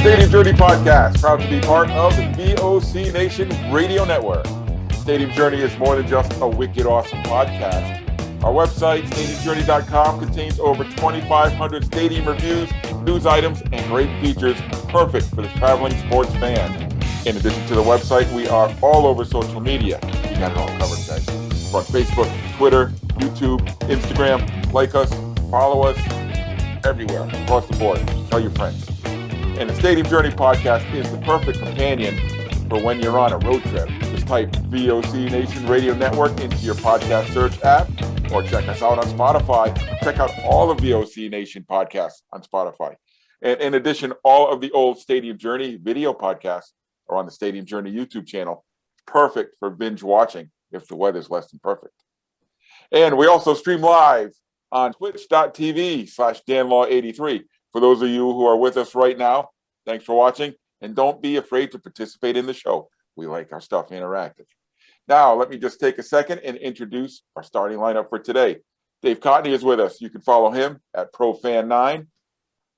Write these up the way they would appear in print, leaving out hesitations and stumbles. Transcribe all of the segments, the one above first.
Stadium Journey Podcast, proud to be part of the VOC Nation Radio Network. Stadium Journey is more than just a wicked awesome podcast. Our website, stadiumjourney.com, contains over 2,500 stadium reviews, news items, and great features perfect for the traveling sports fan. In addition to the website, we are all over social media. We got it all covered, guys. We're on Facebook, Twitter, YouTube, Instagram. Like us, follow us, everywhere, across the board. Tell your friends. And the Stadium Journey Podcast is the perfect companion for when you're on a road trip. Just type VOC Nation Radio Network into your podcast search app or check us out on Spotify. Check out all of VOC Nation podcasts on Spotify. And in addition, all of the old Stadium Journey video podcasts are on the Stadium Journey YouTube channel. Perfect for binge watching if the weather's less than perfect. And we also stream live on twitch.tv/danlaw83. For those of you who are with us right now, thanks for watching, and don't be afraid to participate in the show. We like our stuff interactive. Now, let me just take a second and introduce our starting lineup for today. Dave Cotney is with us. You can follow him at ProFan9.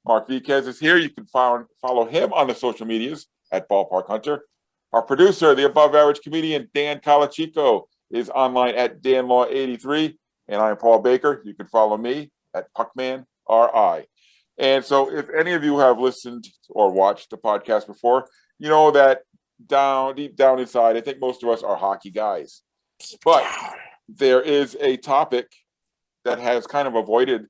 Mark Viquez is here. You can follow him on the social medias at Ballpark Hunter. Our producer, the above-average comedian Dan Calachico, is online at DanLaw83. And I am Paul Baker. You can follow me at PuckmanRI. And so if any of you have listened or watched the podcast before, you know that deep down inside, I think most of us are hockey guys. But there is a topic that has kind of avoided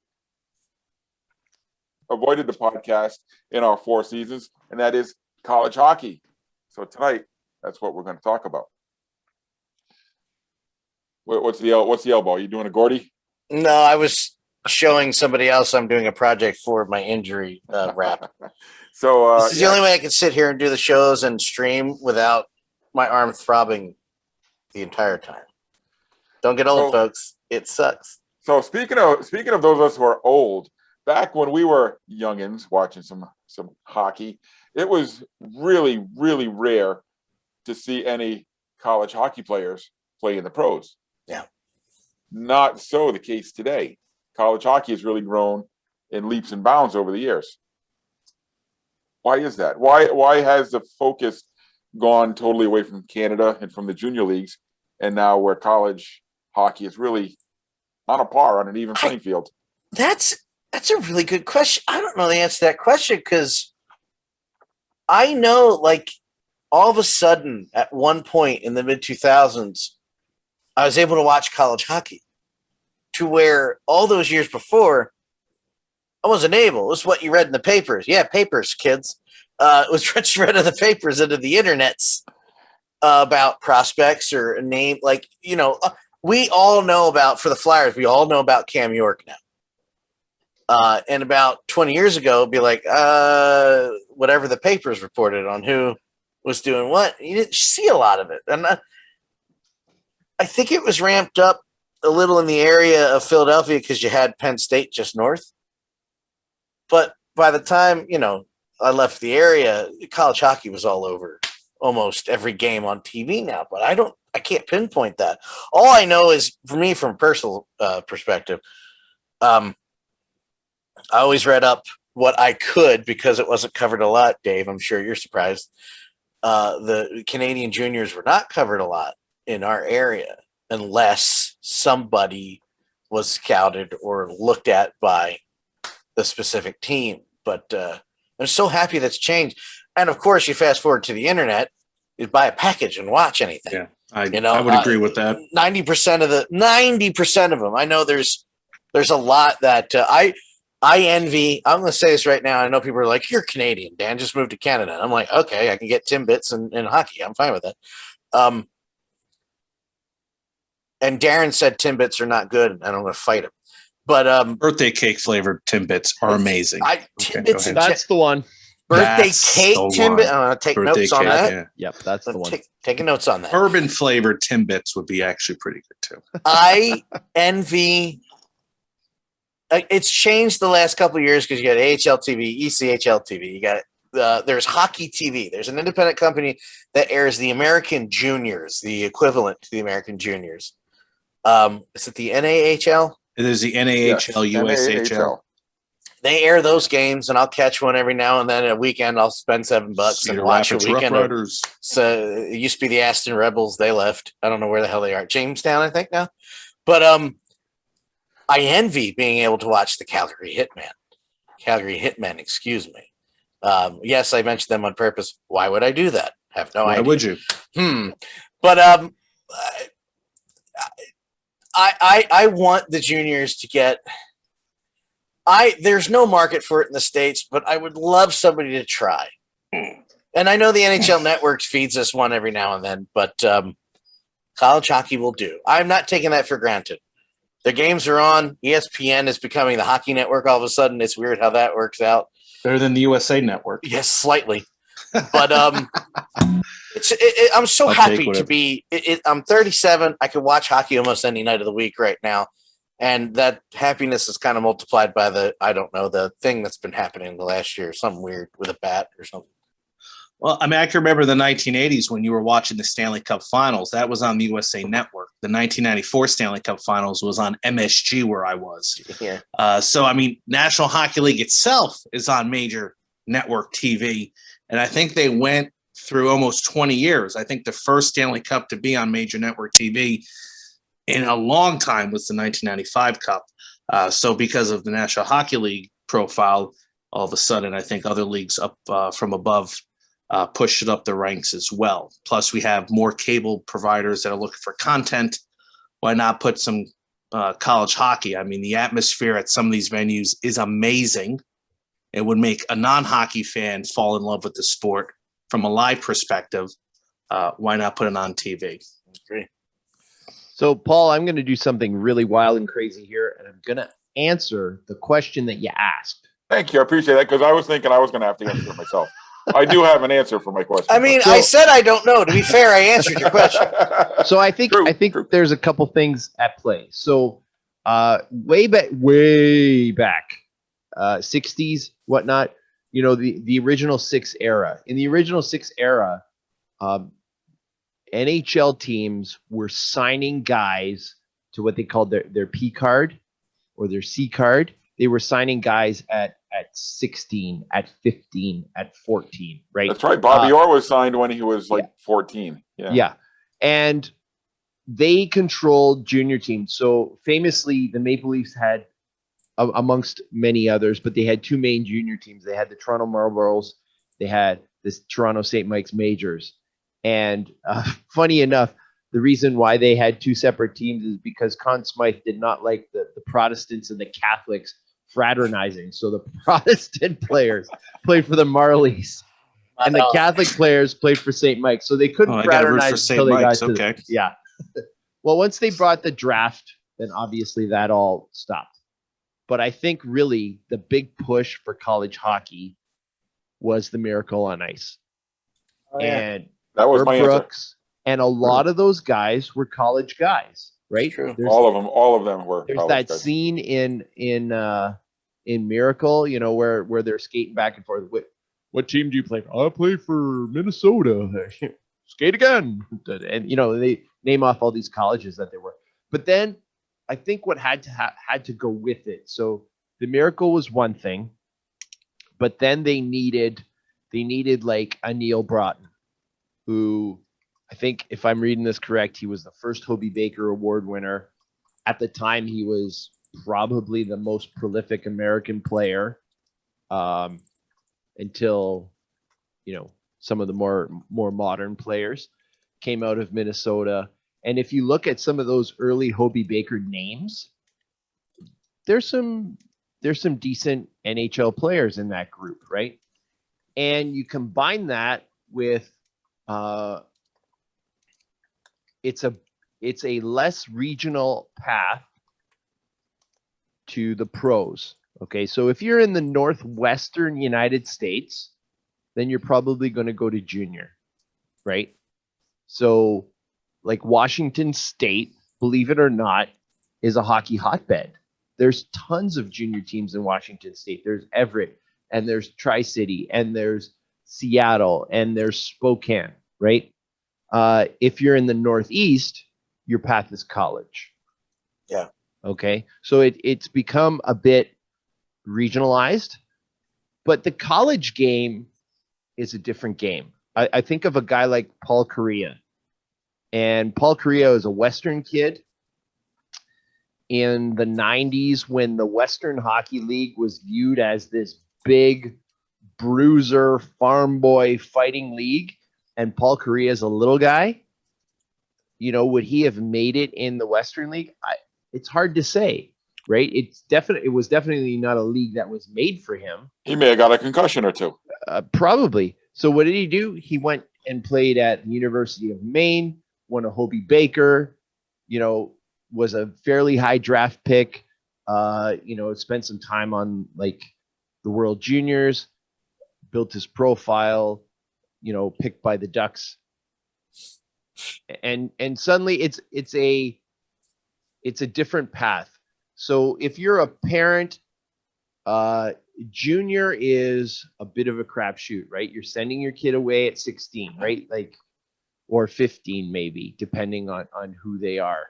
the podcast in our 4 seasons, and that is college hockey. So tonight, that's what we're going to talk about. What's the elbow? Are you doing a Gordy? No, I was showing somebody else I'm doing a project for my injury wrap. So this is the only way I can sit here and do the shows and stream without my arm throbbing the entire time. Don't get old, folks. It sucks. So speaking of those of us who are old, back when we were youngins watching some hockey, it was really, really rare to see any college hockey players play in the pros. Yeah. Not so the case today. College hockey has really grown in leaps and bounds over the years. Why is that? Why has the focus gone totally away from Canada and from the junior leagues, and now where college hockey is really on a par, on an even playing field? That's a really good question. I don't know the answer to that question because I know, like, all of a sudden at one point in the mid-2000s, I was able to watch college hockey. To where all those years before, I wasn't able. It was what you read in the papers. Yeah, papers, kids. It was what you read in the papers into the internets about prospects or a name. Like, we all know about, for the Flyers, we all know about Cam York now. And about 20 years ago, it'd be like, whatever the papers reported on who was doing what. You didn't see a lot of it. And I think it was ramped up a little in the area of Philadelphia because you had Penn State just north. But by the time, I left the area, college hockey was all over almost every game on TV now. But I can't pinpoint that. All I know is, for me, from a personal perspective, I always read up what I could because it wasn't covered a lot, Dave. I'm sure you're surprised. The Canadian juniors were not covered a lot in our area unless somebody was scouted or looked at by the specific team. But I'm so happy that's changed. And of course, you fast forward to the internet, you buy a package and watch anything. Yeah, I would agree with that. 90% of them. I know there's a lot that I envy. I'm going to say this right now. I know people are like, "You're Canadian, Dan. Just moved to Canada." And I'm like, okay, I can get Timbits in hockey. I'm fine with that. And Darren said Timbits are not good, and I'm going to fight him. But birthday cake flavored Timbits are amazing. Timbits, that's the one. Birthday cake Timbits. I'm going to take notes on that. Yeah. Yep, that's the one. Taking notes on that. Bourbon flavored Timbits would be actually pretty good too. I envy. It's changed the last couple of years because you got AHL TV, ECHL TV. You got there's Hockey TV. There's an independent company that airs the American Juniors, the equivalent to the American Juniors. Is it the NAHL? It is the NAHL, yes, USHL. they air those games, and I'll catch one every now and then. A weekend, I'll spend $7 and watch a weekend. So it used to be the Aston Rebels. They left. I don't know where the hell they are. Jamestown, I think now. But I envy being able to watch the Calgary Hitmen, excuse me. Yes, I mentioned them on purpose. Why would I do that? Have no idea. Why would you? But I want the juniors to get. There's no market for it in the States, but I would love somebody to try. And I know the NHL Network feeds us one every now and then, but college hockey will do. I'm not taking that for granted. The games are on. ESPN is becoming the hockey network all of a sudden. It's weird how that works out. Better than the USA Network. Yes, slightly. But I'm so happy to be. I'm 37. I can watch hockey almost any night of the week right now. And that happiness is kind of multiplied by the thing that's been happening the last year, something weird with a bat or something. Well, I mean, I can remember the 1980s when you were watching the Stanley Cup Finals. That was on the USA Network. The 1994 Stanley Cup Finals was on MSG where I was. Yeah. So, I mean, National Hockey League itself is on major network TV. And I think they went through almost 20 years. I think the first Stanley Cup to be on major network TV in a long time was the 1995 Cup. So because of the National Hockey League profile, all of a sudden, I think other leagues up from above pushed it up the ranks as well. Plus, we have more cable providers that are looking for content. Why not put some college hockey? I mean, the atmosphere at some of these venues is amazing. It would make a non-hockey fan fall in love with the sport from a live perspective. Why not put it on TV? Great. So, Paul, I'm going to do something really wild and crazy here, and I'm going to answer the question that you asked. Thank you. I appreciate that because I was thinking I was going to have to answer it myself. I do have an answer for my question. I mean, I said I don't know. To be fair, I answered your question. So I think True. There's a couple things at play. So way back, 60s, whatnot, you know, the original six era. In the original six era, NHL teams were signing guys to what they called their P card or their C card. They were signing guys at 16, at 15, at 14, right? That's right. Bobby Orr was signed when he was 14. Yeah. And they controlled junior teams. So famously, the Maple Leafs had, amongst many others, but they had two main junior teams. They had the Toronto Marlboros. They had this Toronto St. Mike's Majors. And funny enough, the reason why they had two separate teams is because Conn Smythe did not like the Protestants and the Catholics fraternizing. So the Protestant players played for the Marlies, and the Catholic players played for St. Mike's. So they couldn't fraternize until they got to yeah. Well, once they brought the draft, then obviously that all stopped. But I think really the big push for college hockey was the Miracle on Ice. Oh, yeah. And that was my Brooks, answer. and a lot of those guys were college guys, right? True. All of them were. There's that guys. Scene in Miracle, you know, where they're skating back and forth. What team do you play for? I play for Minnesota. Skate again. And, you know, they name off all these colleges that they were. But then I think what had to go with it. So the Miracle was one thing, but then they needed like a Neil Broughton, who I think, if I'm reading this correct, he was the first Hobey Baker Award winner. At the time, he was probably the most prolific American player until, you know, some of the more modern players came out of Minnesota. And if you look at some of those early Hobey Baker names, there's some decent NHL players in that group, right? And you combine that with it's a less regional path to the pros. Okay, so if you're in the northwestern United States, then you're probably going to go to junior, right? So like Washington State, believe it or not, is a hockey hotbed. There's tons of junior teams in Washington State. There's Everett, and there's Tri-City, and there's Seattle, and there's Spokane, right? If you're in the Northeast, your path is college. Yeah. Okay. So it's become a bit regionalized, but the college game is a different game. I think of a guy like Paul Correa, and Paul Correa is a Western kid in the 90s when the Western Hockey League was viewed as this big bruiser farm boy fighting league, and Paul Correa is a little guy. You know, would he have made it in the Western League? It's hard to say, right? It was definitely not a league that was made for him. He may have got a concussion or two. Probably. So what did he do? He went and played at the University of Maine, won a Hobie Baker, you know, was a fairly high draft pick, spent some time on like the World Juniors, built his profile, picked by the Ducks. And suddenly it's a different path. So if you're a parent, junior is a bit of a crapshoot, right? You're sending your kid away at 16, right? Or 15 maybe, depending on who they are.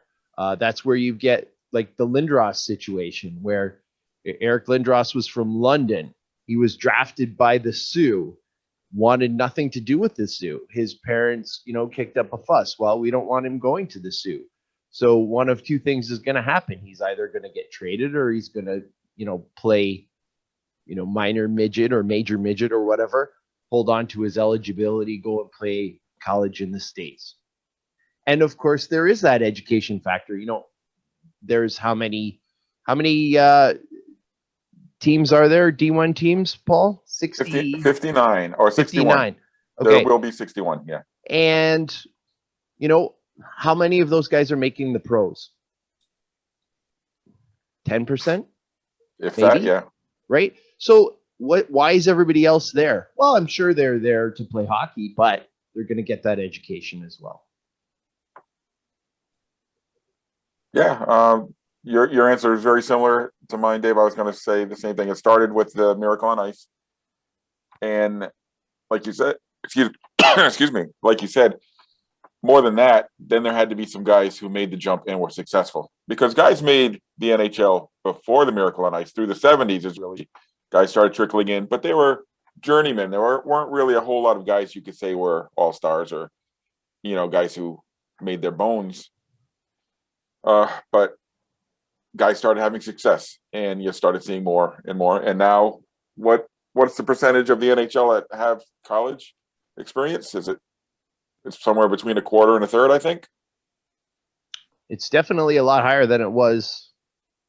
That's where you get like the Lindros situation, where Eric Lindros was from London. He was drafted by the Sioux, wanted nothing to do with the Sioux. His parents, kicked up a fuss. Well, we don't want him going to the Sioux. So one of two things is going to happen. He's either going to get traded, or he's going to, play, minor midget or major midget or whatever, hold on to his eligibility, go and play college in the States. And of course, there is that education factor. There's how many teams are there? D1 teams, Paul? 59 or 61. 59. Okay. There will be 61, yeah. And, how many of those guys are making the pros? 10%? If maybe? that, yeah. Right? So why is everybody else there? Well, I'm sure they're there to play hockey, but they're going to get that education as well. Yeah, your answer is very similar to mine, Dave. I was going to say the same thing. It started with the Miracle on Ice, and like you said, excuse me, like you said, more than that, then there had to be some guys who made the jump and were successful, because guys made the NHL before the Miracle on Ice. Through the 70s is really guys started trickling in, but they were journeymen. There weren't really a whole lot of guys you could say were all-stars or, guys who made their bones. But guys started having success, and you started seeing more and more. And now, what's the percentage of the NHL that have college experience? It's somewhere between a quarter and a third, I think. It's definitely a lot higher than it was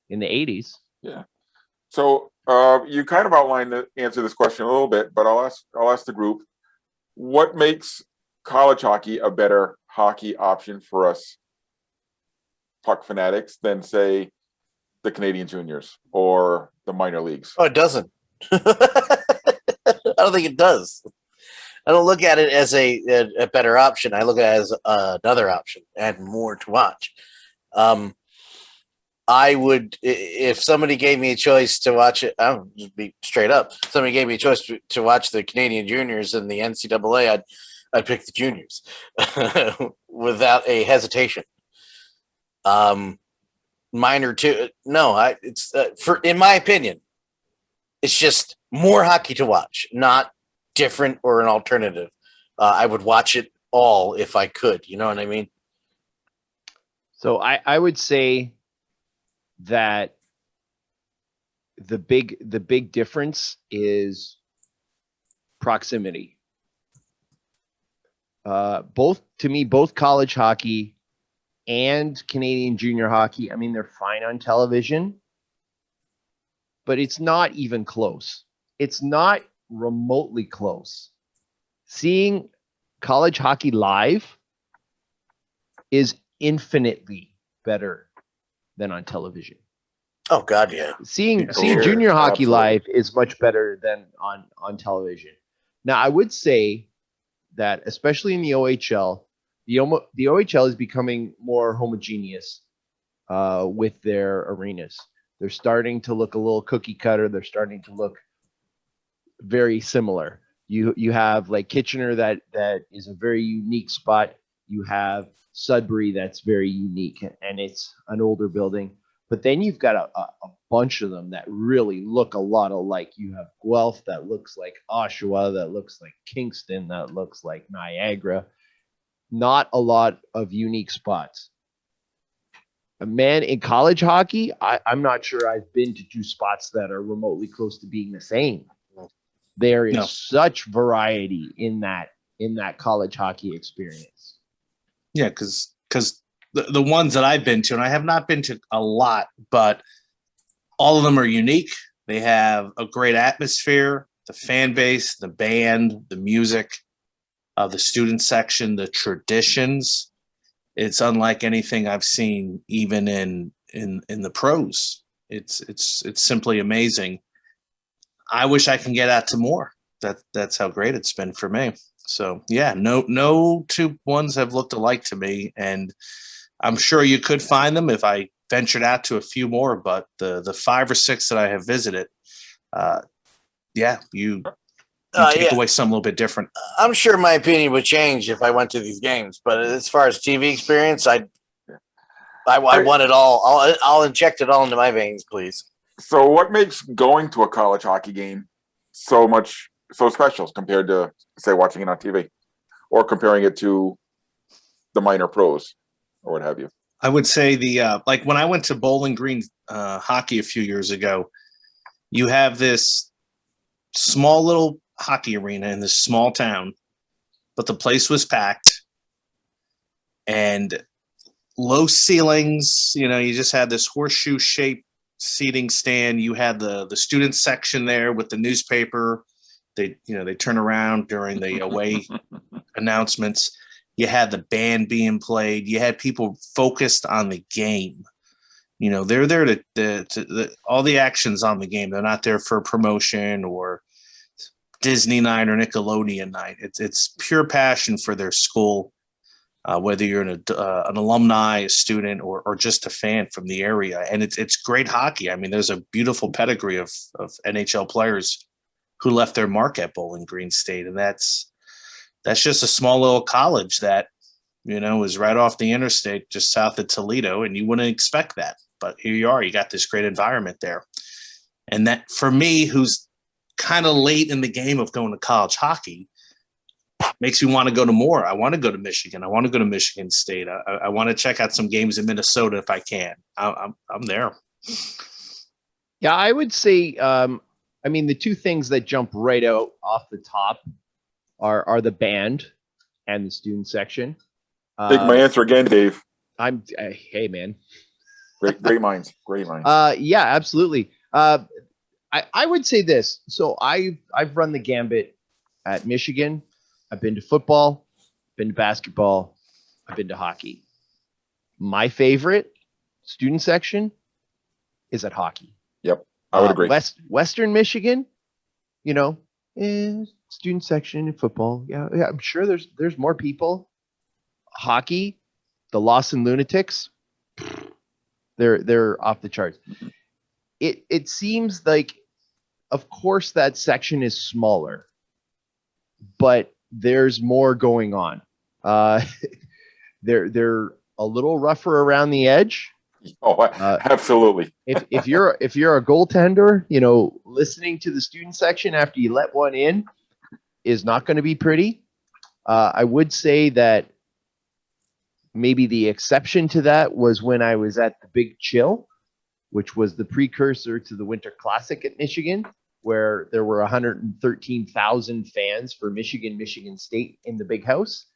in the 80s. Yeah. So you kind of outlined the answer to this question a little bit, but I'll ask the group, what makes college hockey a better hockey option for us puck fanatics than, say, the Canadian juniors or the minor leagues? Oh, it doesn't. I don't think it does. I don't look at it as a better option. I look at it as another option and more to watch. I would, if somebody gave me a choice to watch it, I'll just be straight up. Somebody gave me a choice to watch the Canadian juniors and the NCAA, I'd pick the juniors without a hesitation. Minor too. No, it's in my opinion, it's just more hockey to watch, not different or an alternative. I would watch it all if I could. You know what I mean? So I would say that the big difference is proximity. Both college hockey and Canadian junior hockey, I mean, they're fine on television, but it's not even close. It's not remotely close. Seeing college hockey live is infinitely better than on television. Oh God, yeah. Seeing Sure. junior hockey Absolutely. live is much better than on television. Now, I would say that especially in the OHL, the OHL is becoming more homogeneous with their arenas. They're starting to look a little cookie cutter. They're starting to look very similar. You have like Kitchener that is a very unique spot. You have Sudbury that's very unique, and it's an older building. But then you've got a bunch of them that really look a lot alike. You have Guelph that looks like Oshawa, that looks like Kingston, that looks like Niagara. Not a lot of unique spots. Man, in college hockey, I'm not sure I've been to two spots that are remotely close to being the same. There is such variety in that college hockey experience. Yeah, because the ones that I've been to, and I have not been to a lot, but all of them are unique. They have a great atmosphere, the fan base, the band, the music, the student section, the traditions. It's unlike anything I've seen, even in the pros. It's simply amazing. I wish I can get out to more. That's how great it's been for me. So yeah, no two ones have looked alike to me, and I'm sure you could find them if I ventured out to a few more. But the 5 or 6 that I have visited, you take away some a little bit different. I'm sure my opinion would change if I went to these games, but as far as TV experience, I want it all. I'll inject it all into my veins, please. So what makes going to a college hockey game so special compared to, say, watching it on TV or comparing it to the minor pros or what have you? I would say like when I went to Bowling Green hockey a few years ago, you have this small little hockey arena in this small town, but the place was packed and low ceilings. You just had this horseshoe shaped seating stand. You had the student section there with the newspaper. They turn around during the away announcements. You had the band being played. You had people focused on the game. They're there to all the actions on the game. They're not there for promotion or Disney night or Nickelodeon night. It's pure passion for their school, whether you're an alumni, a student, or just a fan from the area. And it's great hockey. I mean, there's a beautiful pedigree of NHL players who left their mark at Bowling Green State, and that's just a small little college that is right off the interstate just south of Toledo, and you wouldn't expect that, but here you are. You got this great environment there, and that for me, who's kind of late in the game of going to college hockey, makes me want to go to more. I want to go to Michigan. I want to go to Michigan State. I want to check out some games in Minnesota if I can. I'm there. Yeah, I would say. The two things that jump right out off the top are the band and the student section. Take my answer again, Dave. Hey man, great minds. Yeah, absolutely. I would say this. So I've run the gambit at Michigan. I've been to football, been to basketball, I've been to hockey. My favorite student section is at hockey. Yep, I would agree. Western Michigan, student section in football. Yeah, I'm sure there's more people. Hockey, the Lawson Lunatics, they're off the charts. It seems like, of course, that section is smaller, but there's more going on. They're a little rougher around the edge. Oh, absolutely. if you're a goaltender, listening to the student section after you let one in is not going to be pretty. I would say that maybe the exception to that was when I was at the Big Chill, which was the precursor to the Winter Classic at Michigan, where there were 113,000 fans for Michigan State in the Big House.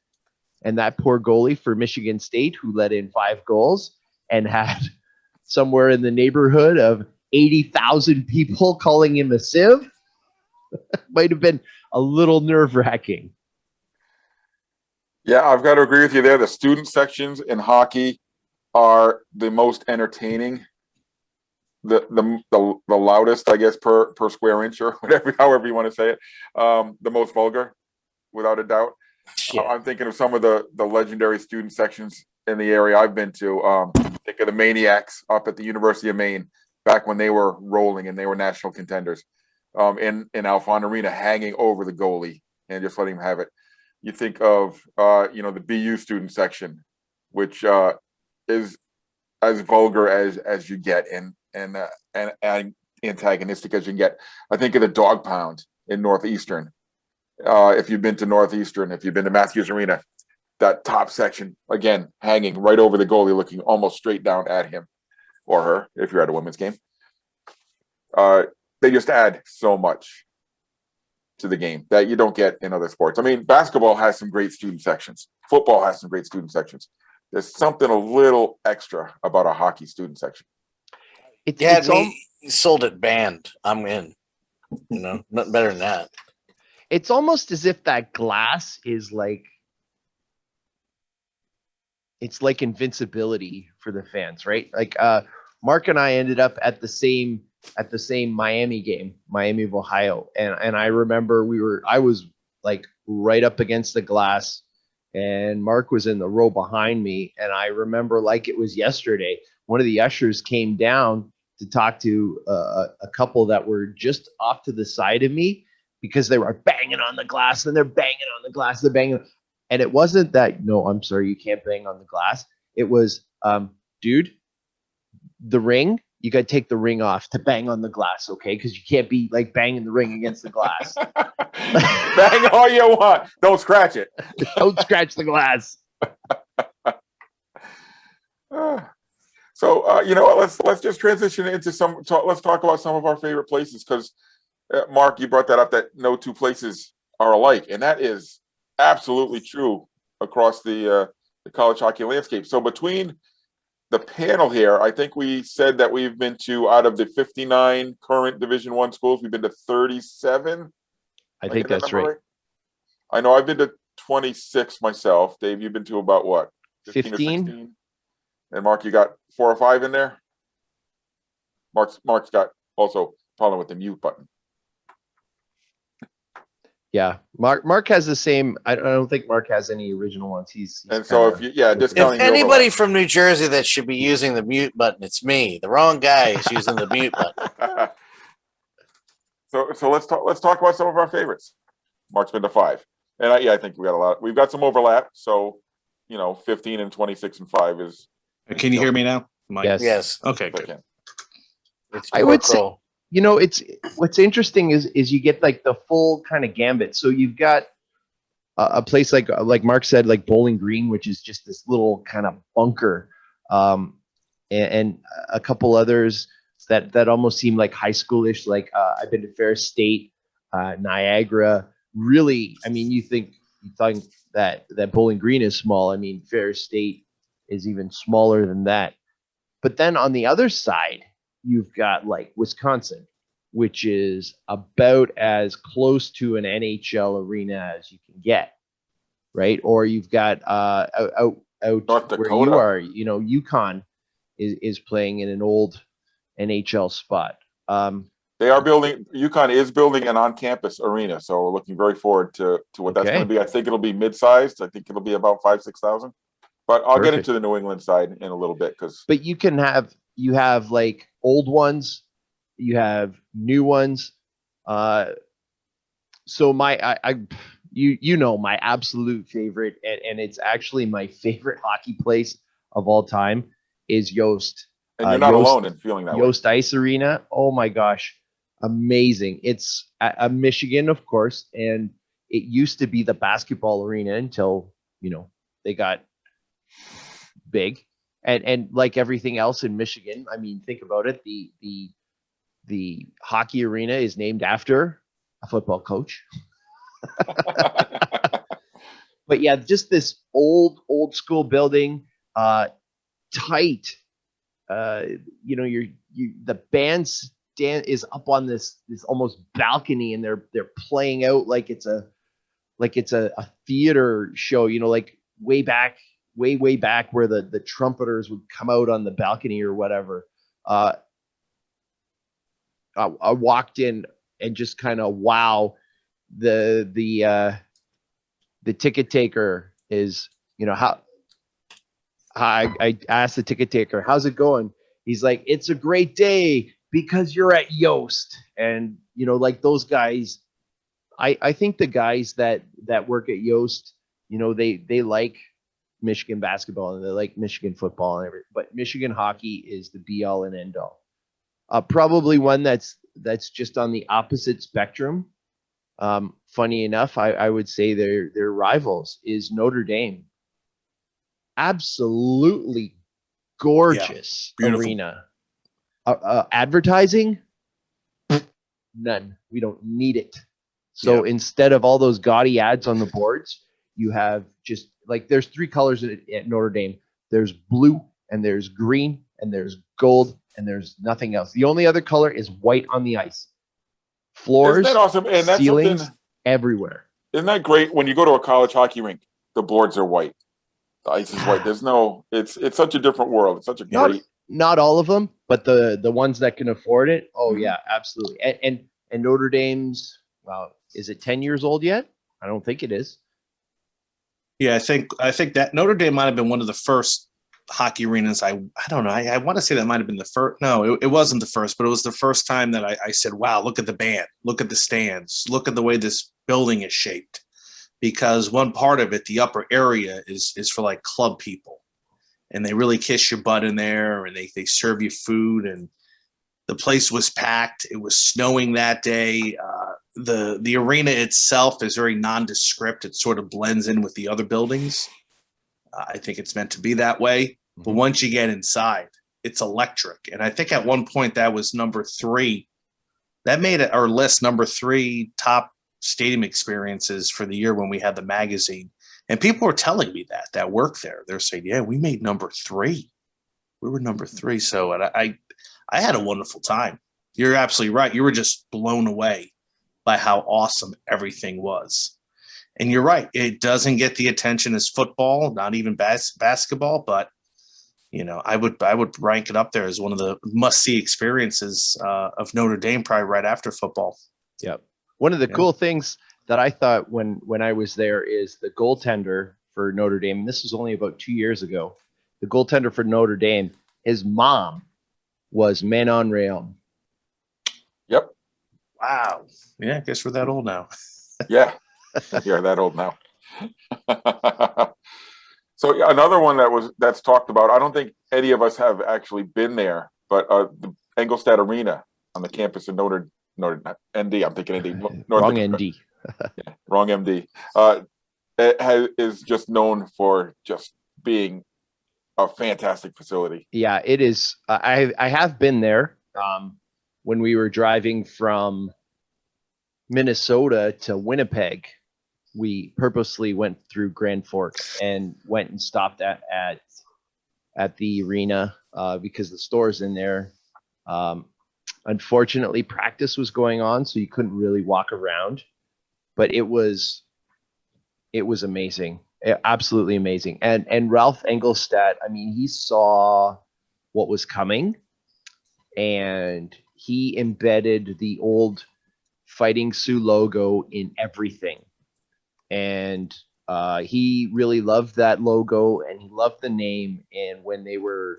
And that poor goalie for Michigan State, who let in 5 goals and had somewhere in the neighborhood of 80,000 people calling him a sieve, might have been a little nerve-wracking. Yeah, I've got to agree with you there. The student sections in hockey are the most entertaining, the loudest, I guess, per square inch or whatever, however you want to say it, the most vulgar, without a doubt. Yeah. I'm thinking of some of the legendary student sections in the area I've been to. Think of the Maniacs up at the University of Maine back when they were rolling and they were national contenders. In Alphon Arena, hanging over the goalie and just letting him have it. You think of the BU student section, which is as vulgar as you get and antagonistic as you can get. I think of the Dog Pound in Northeastern. If you've been to Northeastern, if you've been to Matthews Arena, that top section, again, hanging right over the goalie, looking almost straight down at him or her, if you're at a women's game. They just add so much to the game that you don't get in other sports. I mean, basketball has some great student sections. Football has some great student sections. There's something a little extra about a hockey student section. You had me sold it banned. I'm in. Nothing better than that. It's almost as if that glass is like, it's like invincibility for the fans, right? Like Mark and I ended up at the same Miami game, Miami of Ohio, and I remember I was like right up against the glass, and Mark was in the row behind me, and I remember like it was yesterday. One of the ushers came down to talk to a couple that were just off to the side of me because they were banging on the glass, and they're banging on the glass, they're banging. And it wasn't that, no, I'm sorry, you can't bang on the glass. It was, dude, the ring, you got to take the ring off to bang on the glass, okay? Because you can't be like banging the ring against the glass. Bang all you want. Don't scratch it. Don't scratch the glass. So, you know what? Let's just transition into let's talk about some of our favorite places because, Mark, you brought that up that no two places are alike. And that is absolutely true across the college hockey landscape. So between the panel here, I think we said that we've been to, out of the 59 current Division I schools, we've been to 37. I think that's right. I know I've been to 26 myself. Dave, you've been to about what? 15 or 16? And Mark, you got 4 or 5 in there? Mark's got also problem with the mute button. Yeah, Mark has the same. I don't think Mark has any original ones. He's and so if if anybody from New Jersey that should be using the mute button, it's me. The wrong guy is using the mute button. So let's talk about some of our favorites. Mark's been to 5, and I think we got a lot. We've got some overlap. So 15 and 26 and 5 is. Can you hear me now? Yes. Okay, good. I would say. It's what's interesting is you get like the full kind of gambit. So you've got a place like Mark said, like Bowling Green, which is just this little kind of bunker, and a couple others that almost seem like high schoolish. Like I've been to Ferris State, Niagara. Really, I mean, you think that Bowling Green is small. I mean, Ferris State is even smaller than that. But then on the other side, you've got like Wisconsin, which is about as close to an NHL arena as you can get, right? Or you've got out North Dakota, where you are, UConn is playing in an old NHL spot. They are building. UConn is building an on-campus arena, so we're looking very forward to what that's going to be. I think it'll be mid-sized. I think it'll be about 5,000-6,000. But I'll get into the New England side in a little bit But you have like old ones, you have new ones. So my my absolute favorite, and it's actually my favorite hockey place of all time is Yost. And you're not alone in feeling that way. Yost Ice Arena. Oh my gosh, amazing! It's a Michigan, of course, and it used to be the basketball arena until they got big. And like everything else in Michigan, I mean, think about it. The hockey arena is named after a football coach. But yeah, just this old school building, tight. The band stand is up on this almost balcony, and they're playing out like it's a theater show. Like way back where the trumpeters would come out on the balcony or whatever. I walked in and just kind of wow. The ticket taker is, how I asked the ticket taker, how's it going? He's like, it's a great day because you're at Yost. And like those guys, I think the guys that work at Yost, they like Michigan basketball and they like Michigan football and everything, but Michigan hockey is the be all and end all. Probably one that's just on the opposite spectrum. Funny enough, I would say their rivals is Notre Dame. Absolutely gorgeous arena. Advertising, none. We don't need it. So instead of all those gaudy ads on the boards, you have just like there's three colors at Notre Dame. There's blue and there's green and there's gold and there's nothing else. The only other color is white on the ice. Floors, isn't that awesome? And that's ceilings, everywhere. Isn't that great? When you go to a college hockey rink, the boards are white. The ice is white. There's no. It's such a different world. It's such a great. Not all of them, but the ones that can afford it. Oh yeah, absolutely. And Notre Dame's. Well, is it 10 years old yet? I don't think it is. Yeah, I think that Notre Dame might have been one of the first hockey arenas. I don't know. I want to say that might have been the first. No, it wasn't the first, but it was the first time that I said, wow, look at the band, look at the stands, look at the way this building is shaped. Because one part of it, the upper area is for like club people. And they really kiss your butt in there and they serve you food. And the place was packed. It was snowing that day. The arena itself is very nondescript. It sort of blends in with the other buildings. I think it's meant to be that way. But once you get inside, it's electric. And I think at one point that was number 3. That made our list number 3 top stadium experiences for the year when we had the magazine. And people were telling me that work there. They're saying, yeah, we made number 3. We were number 3. So I had a wonderful time. You're absolutely right. You were just blown away by how awesome everything was. And you're right. It doesn't get the attention as football, not even basketball, but you know, I would rank it up there as one of the must-see experiences of Notre Dame, probably right after football. Yep. One of the cool things that I thought when I was there is the goaltender for Notre Dame. And this was only about 2 years ago. The goaltender for Notre Dame, his mom was Manon Rhéaume. Yep. Wow. Yeah, I guess we're that old now. Yeah. You're that old now. So another one that's talked about, I don't think any of us have actually been there, but the Engelstad Arena on the campus of Notre ND. I'm thinking ND. Wrong ND. Yeah, wrong MD. Is just known for just being a fantastic facility. Yeah, it is. I have been there when we were driving from Minnesota to Winnipeg. We purposely went through Grand Forks and went and stopped at the arena because the store's in there. Unfortunately, practice was going on, so you couldn't really walk around. But it was amazing, absolutely amazing. And Ralph Engelstad, I mean, he saw what was coming, and he embedded the old Fighting Sioux logo in everything. And he really loved that logo, and he loved the name. And when they were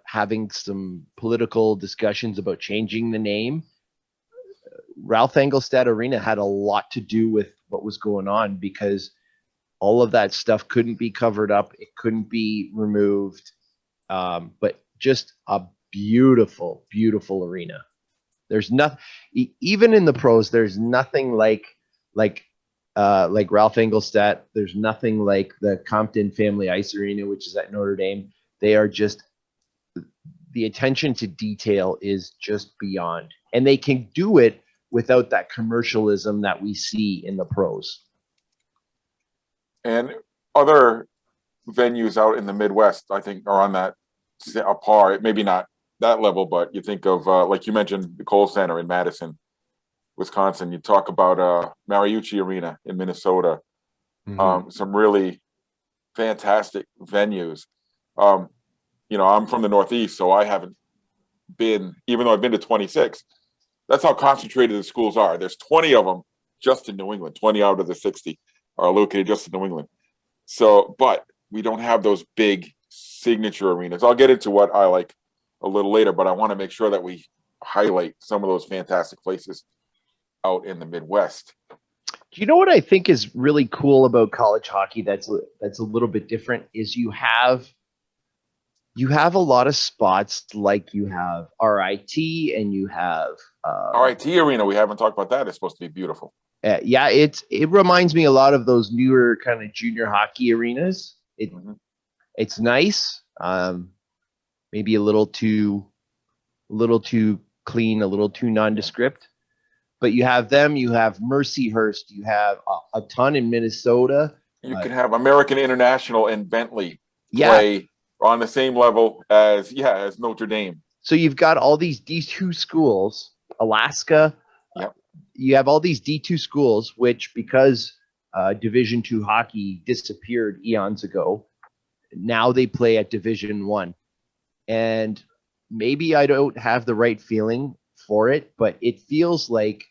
having some political discussions about changing the name, Ralph Engelstad Arena had a lot to do with what was going on, because all of that stuff couldn't be covered up. It couldn't be removed. But just a beautiful, beautiful arena. There's nothing, even in the pros, there's nothing like Ralph Engelstad. There's nothing like the Compton Family Ice Arena, which is at Notre Dame. They are just, the attention to detail is just beyond. And they can do it without that commercialism that we see in the pros. And other venues out in the Midwest, I think, are on that par. Maybe not that level, but you think of, like you mentioned, the Kohl Center in Madison, Wisconsin. You talk about Mariucci Arena in Minnesota. Some really fantastic venues. You know, I'm from the Northeast, so I haven't been, even though I've been to 26. That's how concentrated the schools are. There's 20 of them just in New England. 20 out of the 60 are located just in New England. So, but we don't have those big signature arenas. I'll get into what I like a little later, but I want to make sure that we highlight some of those fantastic places out in the Midwest. Do you know what I think is really cool about college hockey that's a little bit different is you have a lot of spots like you have RIT and you have RIT Arena, we haven't talked about that. It's supposed to be beautiful. yeah, it reminds me a lot of those newer kind of junior hockey arenas. It's nice, maybe a little too clean, a little too nondescript. But you have them. You have Mercyhurst. You have a ton in Minnesota. You can have American International and Bentley Yeah. play on the same level as Notre Dame. So you've got all these D2 schools, Alaska. Yep. You have all these D2 schools, which because Division II hockey disappeared eons ago, now they play at Division I. And maybe I don't have the right feeling for it, but it feels like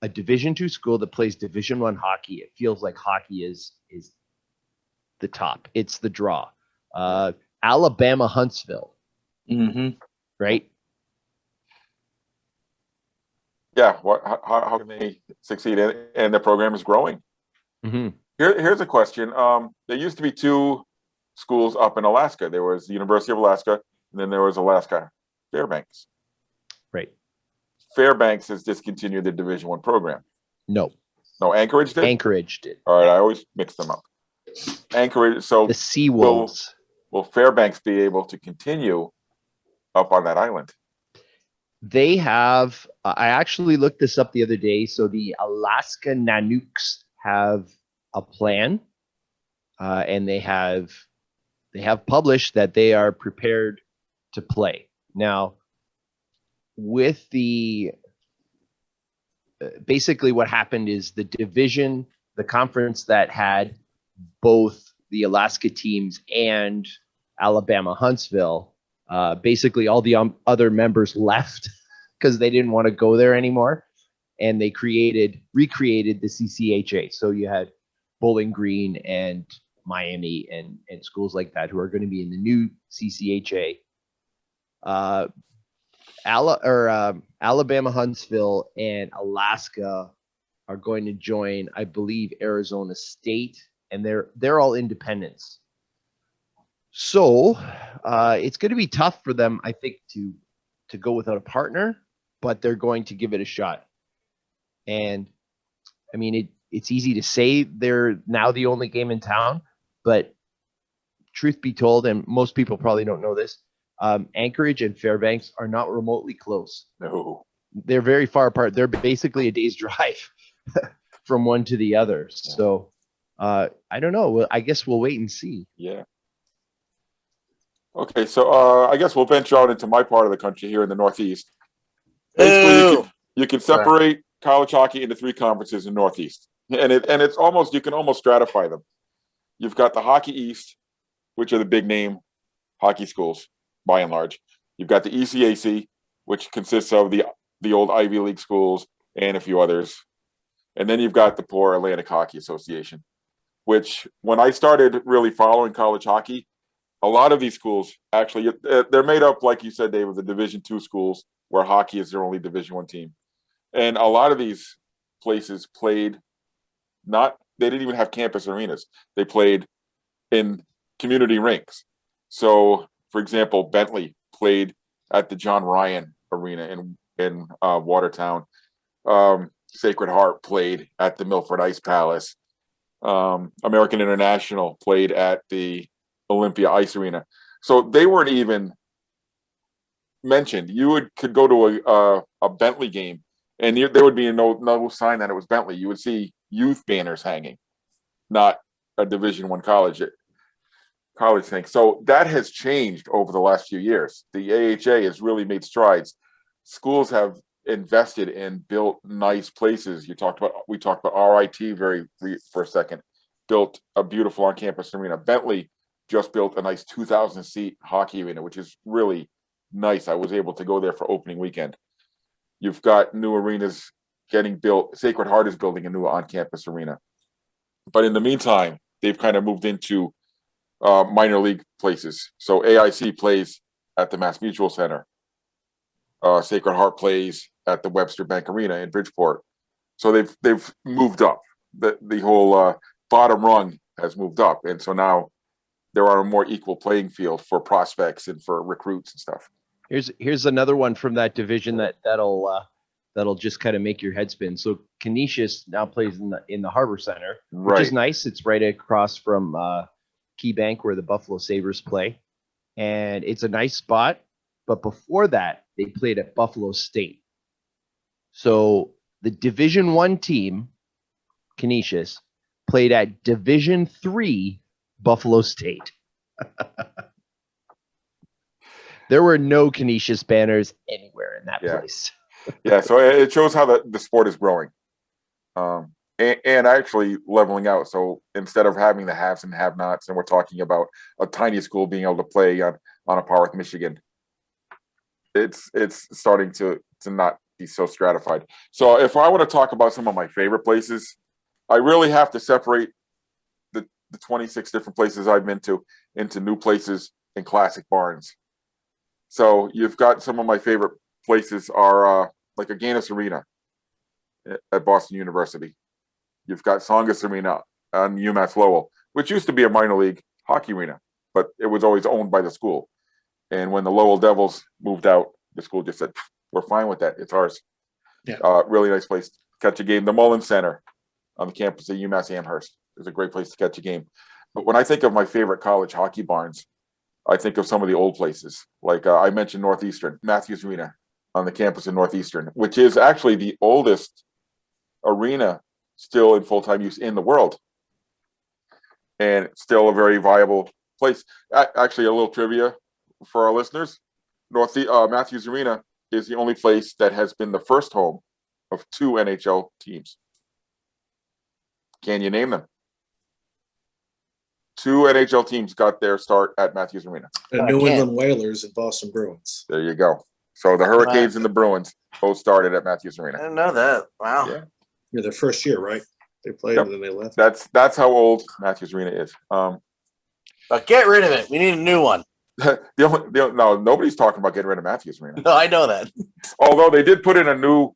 a Division II school that plays Division I hockey. It feels like hockey is the top. It's the draw. Alabama Huntsville, right? Yeah. How can they succeed? And the program is growing. Here's a question. There used to be two schools up in Alaska. There was the University of Alaska, and then there was Alaska Fairbanks. Right. Fairbanks has discontinued the Division I program. No, Anchorage did? Anchorage did. All right, I always mix them up. Anchorage, so The Seawolves. will Fairbanks be able to continue up on that island? They have, I actually looked this up the other day. So the Alaska Nanooks have a plan, and they have published that they are prepared to play. Now, with basically what happened is the conference that had both the Alaska teams and Alabama Huntsville, basically all the other members left because they didn't want to go there anymore, and they recreated the CCHA. So you had Bowling Green and Miami and schools like that who are going to be in the new CCHA. Alabama Huntsville and Alaska are going to join, I believe, Arizona State, and they're all independents. So it's going to be tough for them, I think, to go without a partner, but they're going to give it a shot. And I mean, it's easy to say they're now the only game in town, but truth be told, and most people probably don't know this, Anchorage and Fairbanks are not remotely close. No. They're very far apart. They're basically a day's drive from one to the other. Yeah. So I don't know. Well, I guess we'll wait and see. Yeah. Okay, so I guess we'll venture out into my part of the country here in the Northeast. Basically, you can separate college hockey into three conferences in Northeast, and it's almost, you can almost stratify them. You've got the Hockey East, which are the big name hockey schools by and large. You've got the ECAC, which consists of the old Ivy League schools and a few others, and then you've got the poor Atlantic Hockey Association, which when I started really following college hockey, a lot of these schools actually, they're made up, like you said, Dave, of the Division II schools where hockey is their only Division I team. And a lot of these places played they didn't even have campus arenas. They played in community rinks. So, for example, Bentley played at the John Ryan Arena in Watertown. Sacred Heart played at the Milford Ice Palace. American International played at the Olympia Ice Arena. So they weren't even mentioned. You could go to a Bentley game, and there would be no sign that it was Bentley. You would see youth banners hanging, not a Division I college thing. So that has changed over the last few years. The AHA has really made strides. Schools have invested and built nice places. We talked about RIT for a second. Built a beautiful on-campus arena. Bentley just built a nice 2,000-seat hockey arena, which is really nice. I was able to go there for opening weekend. You've got new arenas getting built. Sacred Heart is building a new on-campus arena. But in the meantime, they've kind of moved into minor league places. So AIC plays at the Mass Mutual Center. Sacred Heart plays at the Webster Bank Arena in Bridgeport. So they've moved up. the whole bottom rung has moved up, and so now there are a more equal playing field for prospects and for recruits and stuff. Here's another one from that division that'll just kind of make your head spin. So Canisius now plays in the Harbor Center, which is nice. It's right across from Key Bank where the Buffalo Sabres play, and it's a nice spot. But before that, they played at Buffalo State. So the Division I team, Canisius, played at Division III Buffalo State. There were no Canisius banners anywhere in that place. Yeah, so it shows how the sport is growing, and actually leveling out. So instead of having the haves and have-nots, and we're talking about a tiny school being able to play on a par with Michigan, it's starting to not be so stratified. So if I want to talk about some of my favorite places, I really have to separate the 26 different places I've been to into new places and classic barns. So you've got some of my favorite places are like Agganis Arena at Boston University. You've got Songus Arena on UMass Lowell, which used to be a minor league hockey arena, but it was always owned by the school. And when the Lowell Devils moved out, the school just said, we're fine with that. It's ours. Yeah. Really nice place to catch a game. The Mullins Center on the campus of UMass Amherst is a great place to catch a game. But when I think of my favorite college hockey barns, I think of some of the old places. Like I mentioned Northeastern, Matthews Arena on the campus of Northeastern, which is actually the oldest arena still in full-time use in the world. And still a very viable place. Actually, a little trivia for our listeners. Matthews Arena is the only place that has been the first home of 2 NHL teams. Can you name them? 2 NHL teams got their start at Matthews Arena. The New England Whalers and Boston Bruins. There you go. So the Hurricanes and the Bruins both started at Matthews Arena. I didn't know that. Wow. Yeah, their first year, right? They played and then they left. That's how old Matthews Arena is. But get rid of it. We need a new one. No, nobody's talking about getting rid of Matthews Arena. No, I know that. Although they did put in a new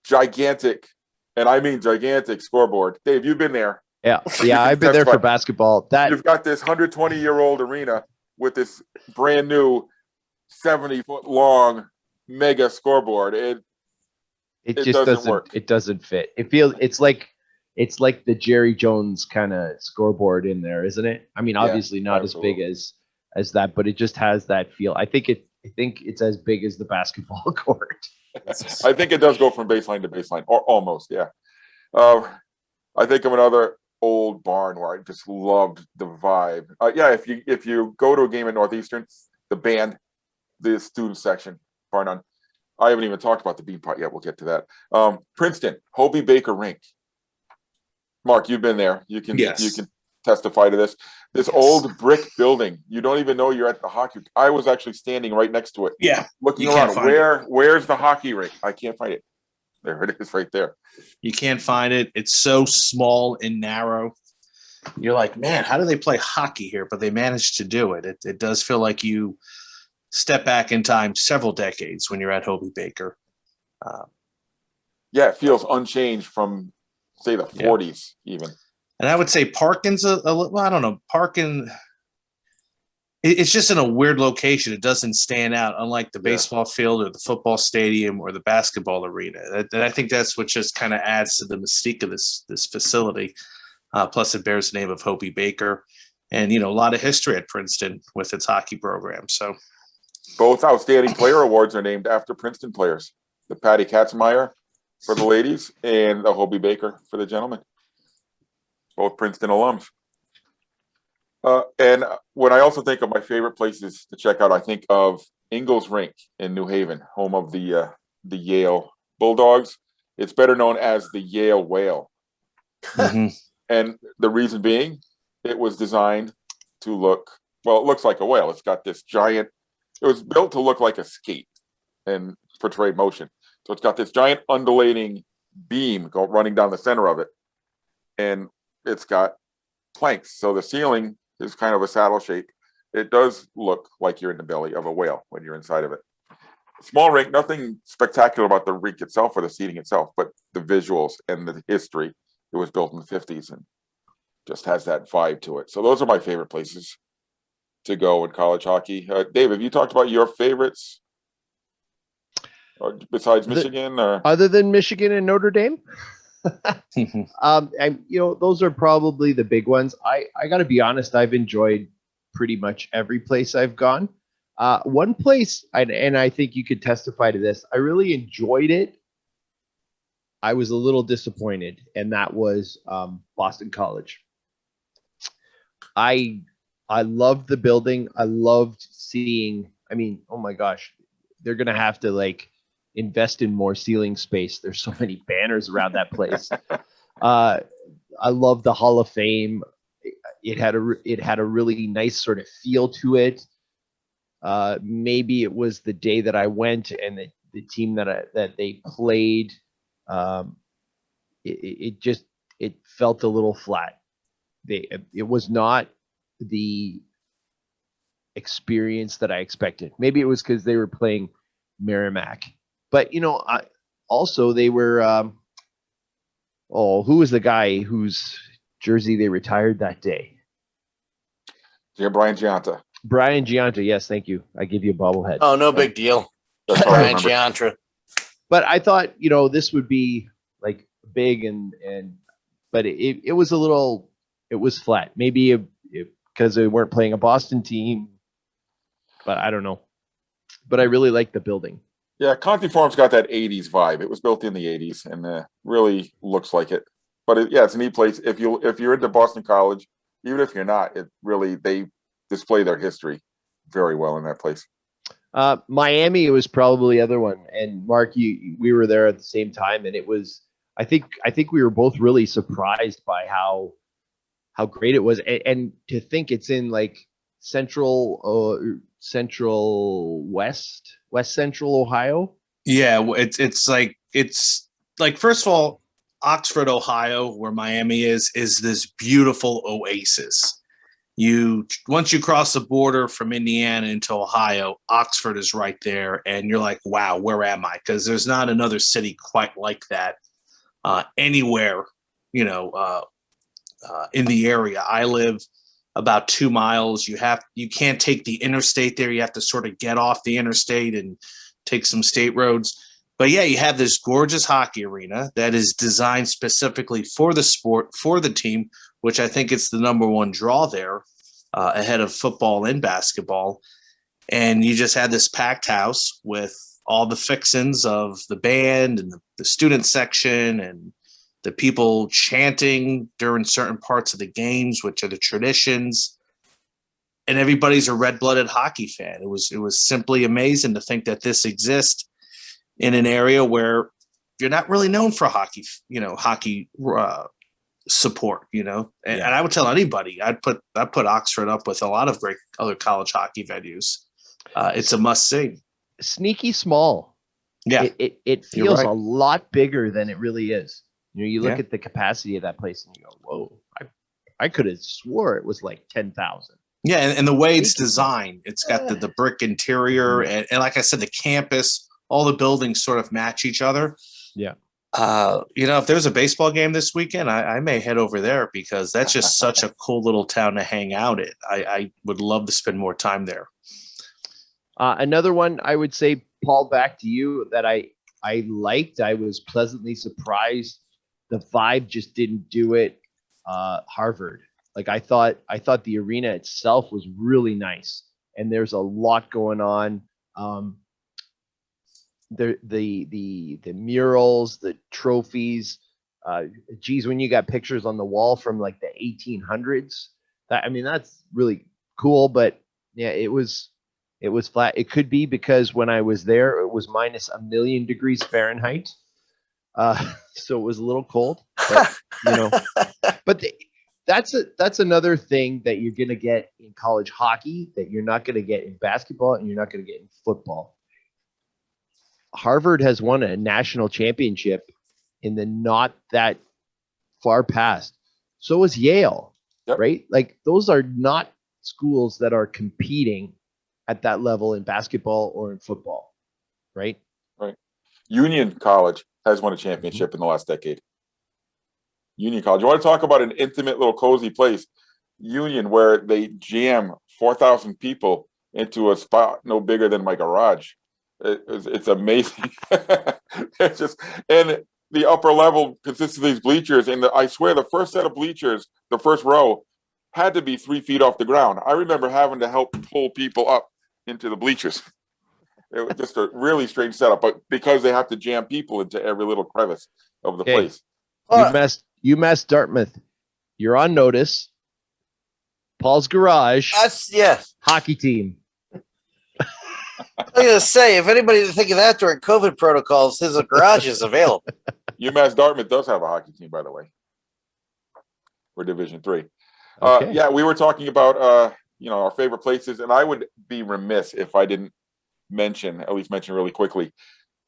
gigantic, and I mean gigantic scoreboard. Dave, you've been there. Yeah, I've been there for basketball. You've got this 120-year-old arena with this brand new 70-foot long mega scoreboard. It just doesn't work. It doesn't fit. It's like the Jerry Jones kind of scoreboard in there, isn't it? I mean, obviously not absolutely as big as that, but it just has that feel. I think it's as big as the basketball court. I think it does go from baseline to baseline, or almost. Yeah. I think of another old barn where I just loved the vibe. If you go to a game at Northeastern, the band, the student section, bar none. I haven't even talked about the Beanpot yet. We'll get to that. Princeton, Hobie Baker Rink. Mark, you've been there. You can testify to this. This old brick building. You don't even know you're at the hockey. I was actually standing right next to it. Yeah. Looking around. Where's the hockey rink? I can't find it. There it is right there. You can't find it. It's so small and narrow. You're like, man, how do they play hockey here? But they managed to do it. It does feel like you step back in time several decades when you're at Hobie Baker. It feels unchanged from, say, the 40s even. And I would say Parkin's I don't know. Parkin, it's just in a weird location. It doesn't stand out, unlike the baseball field or the football stadium or the basketball arena. And I think that's what just kind of adds to the mystique of this facility. Plus, it bears the name of Hobie Baker, and a lot of history at Princeton with its hockey program. So, both outstanding player awards are named after Princeton players: the Patty Katzmeyer for the ladies and the Hobie Baker for the gentlemen. Both Princeton alums. And when I also think of my favorite places to check out, I think of Ingalls Rink in New Haven, home of the Yale Bulldogs. It's better known as the Yale Whale. Mm-hmm. And the reason being, it was designed to look, it looks like a whale. It's got this giant, it was built to look like a skate and portray motion. So it's got this giant undulating beam running down the center of it. And it's got planks. So the ceiling is kind of a saddle shape. It does look like you're in the belly of a whale when you're inside of it. Small rink, nothing spectacular about the rink itself or the seating itself, but the visuals and the history it was built in the 50s and just has that vibe to it. So those are my favorite places to go in college hockey. Dave, have you talked about your favorites or besides Michigan? Or Other than Michigan and Notre Dame? Those are probably the big ones. I got to be honest, I've enjoyed pretty much every place I've gone. One place, and I think you could testify to this, I really enjoyed it. I was a little disappointed, and that was Boston College. I loved the building. I loved seeing, oh my gosh, they're going to have to invest in more ceiling space. There's so many banners around that place. I love the Hall of Fame. It had a really nice sort of feel to it. Maybe it was the day that I went and the team that they played. It felt a little flat. It was not the experience that I expected. Maybe it was because they were playing Merrimack, but also they were. Who was the guy whose jersey they retired that day? Yeah, Brian Giunta. Brian Giunta. Yes, thank you. I give you a bobblehead. Oh, no big deal. That's all I Brian remember. Giunta. But I thought, this would be big but it was a little, it was flat. Maybe because they weren't playing a Boston team, but I don't know. But I really like the building. Yeah, Conti Farm's got that 80s vibe. It was built in the 80s and really looks like it. But it's a neat place. If you're into Boston College, even if you're not, they display their history very well in that place. Miami was probably the other one. And Mark, we were there at the same time, and it was. I think we were both really surprised by how great it was, and to think it's in central west central Ohio. Yeah, it's first of all, Oxford, Ohio, where Miami is this beautiful oasis. Once you cross the border from Indiana into Ohio, Oxford is right there, and you're like, wow, where am I? Because there's not another city quite like that anywhere, in the area. I live about 2 miles. You can't take the interstate there. You have to sort of get off the interstate and take some state roads. But yeah, you have this gorgeous hockey arena that is designed specifically for the sport, for the team, which I think it's the number one draw there, ahead of football and basketball. And you just had this packed house with all the fixings of the band and the student section and the people chanting during certain parts of the games, which are the traditions. And everybody's a red-blooded hockey fan. It was simply amazing to think that this exists in an area where you're not really known for hockey support, And I would tell anybody, I'd put Oxford up with a lot of great other college hockey venues. It's a must-see. Sneaky small. Yeah, it feels right. a lot bigger than it really is. You look Yeah. at the capacity of that place and you go, whoa, I could have swore it was 10,000. Yeah, and the way it's designed, it's got the brick interior, and like I said, the campus, all the buildings sort of match each other. Yeah. If there's a baseball game this weekend, I may head over there because that's just such a cool little town to hang out in. I would love to spend more time there. Another one I would say, Paul, back to you, that I liked. I was pleasantly surprised. The vibe just didn't do it. Harvard. I thought the arena itself was really nice, and there's a lot going on. The murals, the trophies. When you got pictures on the wall from the 1800s, that's really cool. But yeah, it was flat. It could be because when I was there, it was minus 1,000,000 degrees Fahrenheit. So it was a little cold, but, but that's another thing that you're going to get in college hockey that you're not going to get in basketball and you're not going to get in football. Harvard has won a national championship in the not that far past. So is Yale, Yep. right? Those are not schools that are competing at that level in basketball or in football, right? Right. Union College has won a championship in the last decade. Union College. You want to talk about an intimate little cozy place, Union, where they jam 4,000 people into a spot no bigger than my garage. It's amazing. It's just, and the upper level consists of these bleachers, and I swear the first set of bleachers, the first row, had to be 3 feet off the ground. I remember having to help pull people up into the bleachers. It was just a really strange setup, but because they have to jam people into every little crevice of the place. UMass Dartmouth, you're on notice. Paul's Garage. Hockey team. I'm gonna say, if anybody didn't think of that during COVID protocols, his garage is available. UMass Dartmouth does have a hockey team, by the way, for Division III. Okay. Yeah, we were talking about our favorite places, and I would be remiss if I didn't mention really quickly,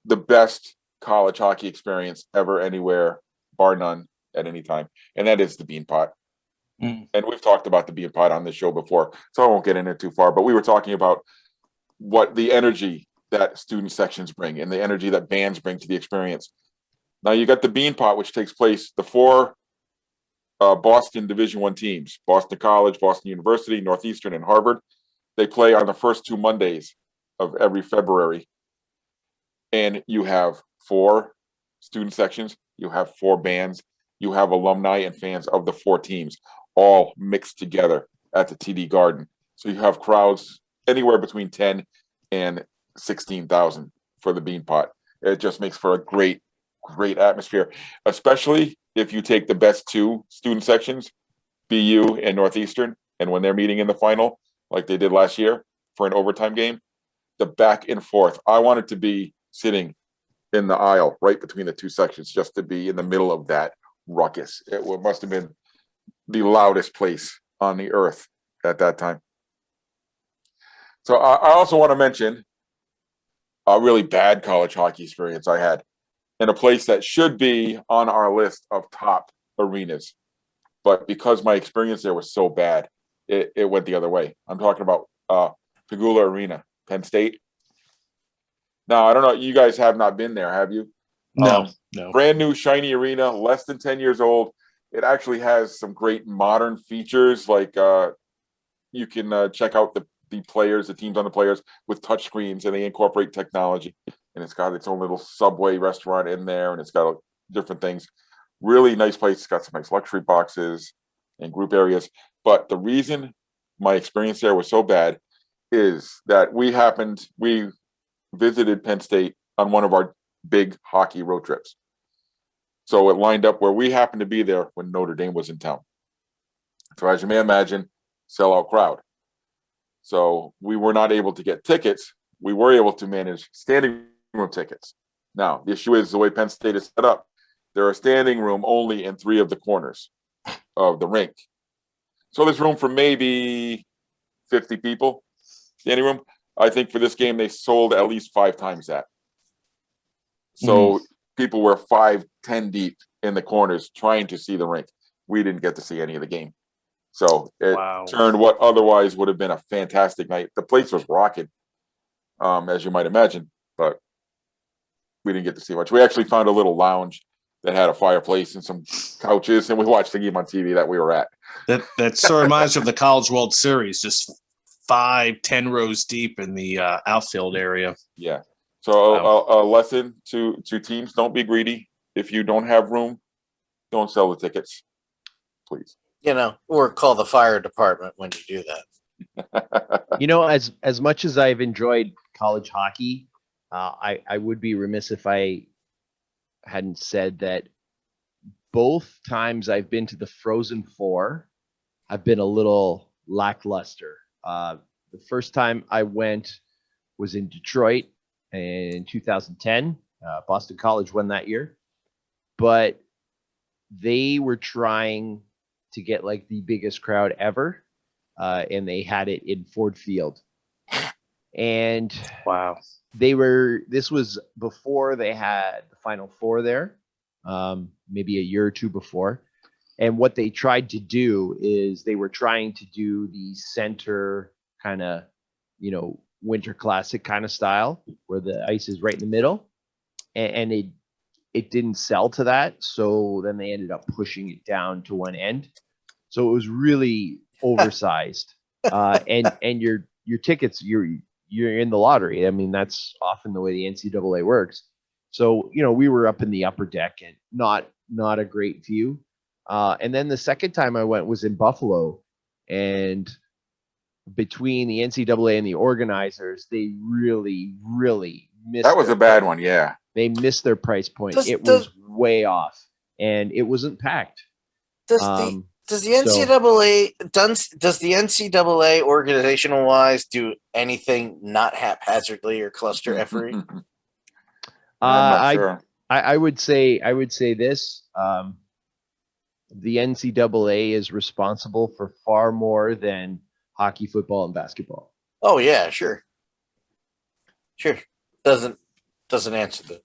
the best college hockey experience ever, anywhere, bar none, at any time, and that is the Beanpot. And we've talked about the Beanpot on this show before, so I won't get into it too far, but we were talking about what the energy that student sections bring and the energy that bands bring to the experience. Now you got the Beanpot, which takes place, the 4 Boston Division I teams, Boston College, Boston University, Northeastern, and Harvard. They play on the first 2 Mondays of every February. And you have 4 student sections, you have 4 bands, you have alumni and fans of the 4 teams, all mixed together at the TD Garden. So you have crowds anywhere between 10 and 16,000 for the Beanpot. It just makes for a great atmosphere, especially if you take the best 2 student sections, BU and Northeastern, and when they're meeting in the final, like they did last year for an overtime game, the back and forth. I wanted to be sitting in the aisle right between the 2 sections just to be in the middle of that ruckus. It must have been the loudest place on the earth at that time. So I also want to mention a really bad college hockey experience I had in a place that should be on our list of top arenas. But because my experience there was so bad, it went the other way. I'm talking about Pegula Arena, Penn State. Now, I don't know, you guys have not been there, have you? No. Brand new, shiny arena, less than 10 years old. It actually has some great modern features, like you can check out the players, the teams on the players with touch screens, and they incorporate technology. And it's got its own little Subway restaurant in there, and it's got different things. Really nice place. It's got some nice luxury boxes and group areas. But the reason my experience there was so bad is that we visited Penn State on one of our big hockey road trips. So it lined up where we happened to be there when Notre Dame was in town. So as you may imagine, sellout crowd. So we were not able to get tickets. We were able to manage standing room tickets. Now, the issue is the way Penn State is set up. There are standing room only in 3 of the corners of the rink. So there's room for maybe 50 people, standing room. I think for this game, they sold at least 5 times that. So people were 5, 10 deep in the corners trying to see the rink. We didn't get to see any of the game. So it turned what otherwise would have been a fantastic night. The place was rocking, as you might imagine, but we didn't get to see much. We actually found a little lounge that had a fireplace and some couches, and we watched the game on TV that we were at. That sort of reminds me of the College World Series, just 5, 10 rows deep in the outfield area. Yeah. So a lesson to teams: don't be greedy. If you don't have room, don't sell the tickets, please. Or call the fire department when you do that. As much as I've enjoyed college hockey, I would be remiss if I hadn't said that both times I've been to the Frozen Four, I've been a little lackluster. The first time I went was in Detroit in 2010. Boston College won that year, but they were trying to get like the biggest crowd ever, and they had it in Ford Field. And wow, this was before they had the Final Four there, maybe a year or 2 before. And what they tried to do is they were trying to do the center kind of, Winter Classic kind of style where the ice is right in the middle. And it didn't sell to that. So then they ended up pushing it down to one end. So it was really oversized. And your tickets, you're in the lottery. I mean, that's often the way the NCAA works. So, we were up in the upper deck and not a great view. And then the second time I went was in Buffalo, and between the NCAA and the organizers, they really, really missed. That was a bad one. Yeah. They missed their price point. It was way off, and it wasn't packed. Does the NCAA organizational wise do anything not haphazardly or cluster effery? Sure. I would say this. The NCAA is responsible for far more than hockey, football, and basketball. Oh yeah, sure. Doesn't answer that.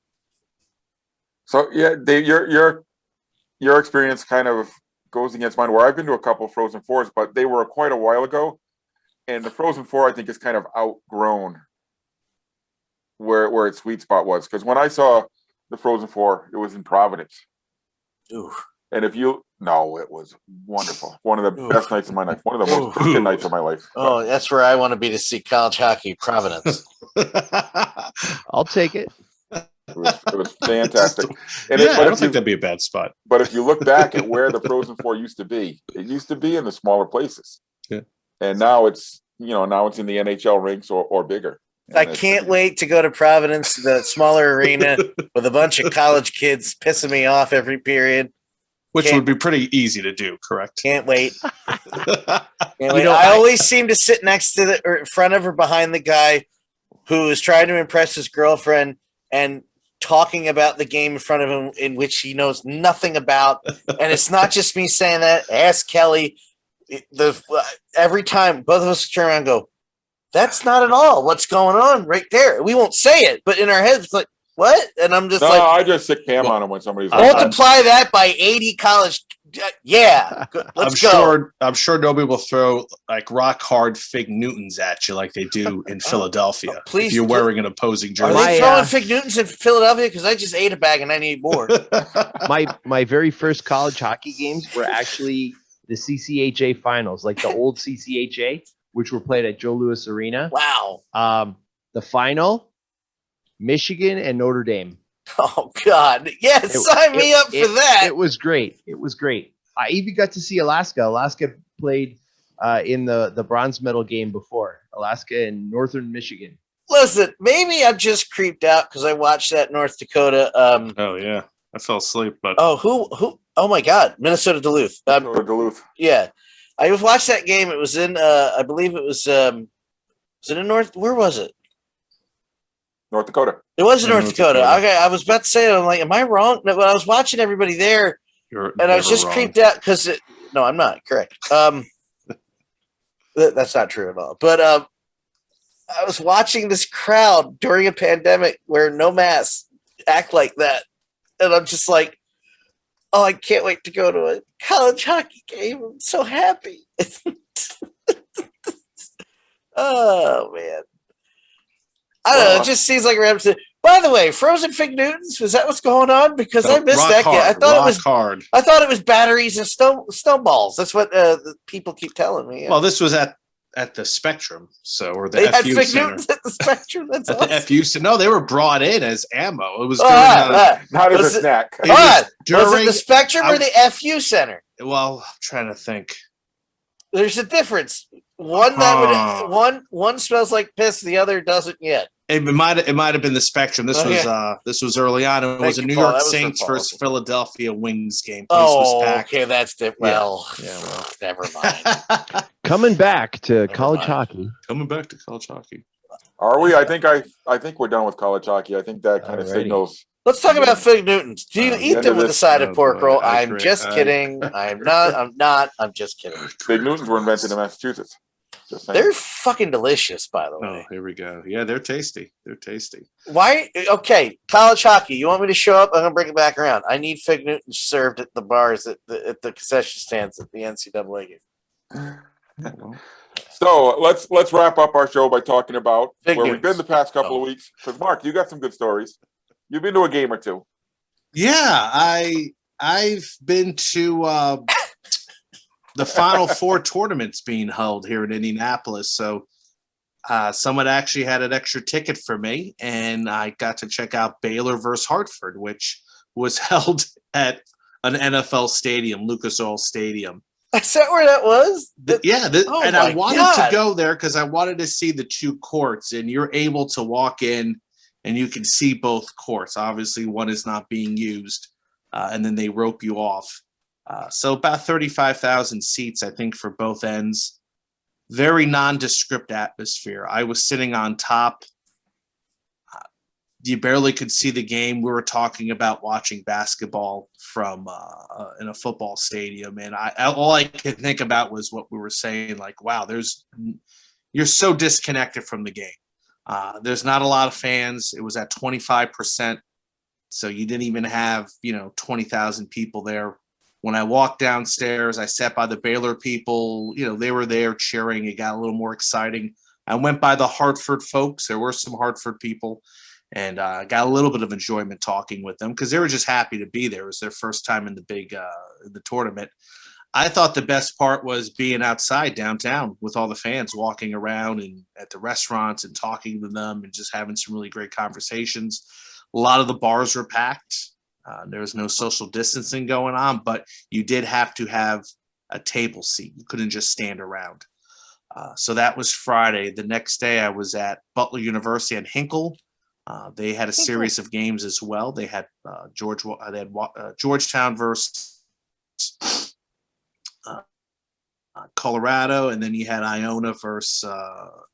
So yeah, Dave, your experience kind of goes against mine. Where I've been to a couple of Frozen Fours, but they were quite a while ago, and the Frozen Four I think is kind of outgrown where its sweet spot was. Because when I saw the Frozen Four, it was in Providence. Ooh. And it was wonderful. One of the best nights of my life. One of the most Christian nights of my life. Oh, that's where I want to be to see college hockey, Providence. I'll take it. It was fantastic. I don't think that'd be a bad spot. But if you look back at where the Frozen Four used to be, it used to be in the smaller places. Yeah. And now it's in the NHL rinks or bigger. I can't wait to go to Providence, the smaller arena, with a bunch of college kids pissing me off every period. Which would be pretty easy to do, correct? Can't wait. I always seem to sit next to or in front of or behind the guy who is trying to impress his girlfriend and talking about the game in front of him in which he knows nothing about. And it's not just me saying that. Ask Kelly. Every time both of us turn around and go, that's not at all what's going on right there. We won't say it, but in our heads, it's like, what? And I'm just I just sick Pam on him when somebody's multiply that by 80 college. Yeah, let's go. I'm sure nobody will throw like rock hard Fig Newtons at you like they do in Philadelphia. Please, if you're wearing an opposing jersey. Are they throwing Fig Newtons in Philadelphia? Because I just ate a bag and I need more. My very first college hockey games were actually the CCHA finals, like the old CCHA, which were played at Joe Louis Arena. Wow. The final, Michigan and Notre Dame. Oh God! Yes, sign me up for that. It was great. I even got to see Alaska. Alaska played in the bronze medal game before. Alaska and Northern Michigan. Listen, maybe I'm just creeped out because I watched that North Dakota. Oh yeah, I fell asleep. But who? Oh my God, Minnesota Duluth. Duluth. Yeah, I watched that game. It was in. I believe it was. Was it in North? Where was it? North Dakota. It was in North Dakota. Okay, I was about to say, I'm like, am I wrong? No, but I was watching everybody there, and I was just creeped out because no, I'm not correct. That's not true at all. But I was watching this crowd during a pandemic where no masks act like that, and I'm just like, oh, I can't wait to go to a college hockey game. I'm so happy. Oh man. I don't know. It just seems like we're having to. By the way, Frozen Fig Newtons, was that what's going on? Because I missed that game. I thought it was batteries and snowballs. That's what the people keep telling me. Yeah. Well, this was at the Spectrum, or the they FU had Fig Center. Newtons at the Spectrum. That's at awesome. the FU Center. No, they were brought in as ammo. It was not as a snack. Was it the Spectrum or the FU Center? Well, I'm trying to think. There's a difference. One smells like piss, the other doesn't yet. It might have been the Spectrum. This was early on. It was a New York Saints versus Philadelphia Wings game. Place was packed. Okay, that's different. Well, never mind. Coming back to college hockey. Are we? I think we're done with college hockey. I think that kind of signals. Let's talk about Fig Newtons. Do you eat them with a side of pork roll? I'm just kidding. I'm not. I'm just kidding. Fig Newtons were invented in Massachusetts. They're fucking delicious, by the way. Oh, here we go. Yeah, they're tasty. Why? Okay, college hockey. You want me to show up? I'm gonna bring it back around. I need Fig Newtons served at the bars, at the concession stands at the NCAA game. So let's wrap up our show by talking about Fig where Newtons. we've been the past couple of weeks. Because Mark, you got some good stories. You've been to a game or two. Yeah, I've been to the Final Four tournaments being held here in Indianapolis. So someone actually had an extra ticket for me, and I got to check out Baylor versus Hartford, which was held at an NFL stadium, Lucas Oil Stadium. Is that where that was? Oh and my I wanted God. to go there because I wanted to see the two courts, and you're able to walk in and you can see both courts. Obviously, one is not being used, and then they rope you off. So about 35,000 seats, I think, for both ends. Very nondescript atmosphere. I was sitting on top. You barely could see the game. We were talking about watching basketball from in a football stadium, and all I could think about was what we were saying. Like, wow, you're so disconnected from the game. There's not a lot of fans. It was at 25%, so you didn't even have 20,000 people there. When I walked downstairs, I sat by the Baylor people. They were there cheering. It got a little more exciting. I went by the Hartford folks. There were some Hartford people. And got a little bit of enjoyment talking with them because they were just happy to be there. It was their first time in the tournament. I thought the best part was being outside downtown with all the fans walking around and at the restaurants and talking to them and just having some really great conversations. A lot of the bars were packed. There was no social distancing going on, but you did have to have a table seat. You couldn't just stand around. So that was Friday. The next day I was at Butler University at Hinkle. They had a series of games as well. They had Georgetown versus Colorado, and then you had Iona versus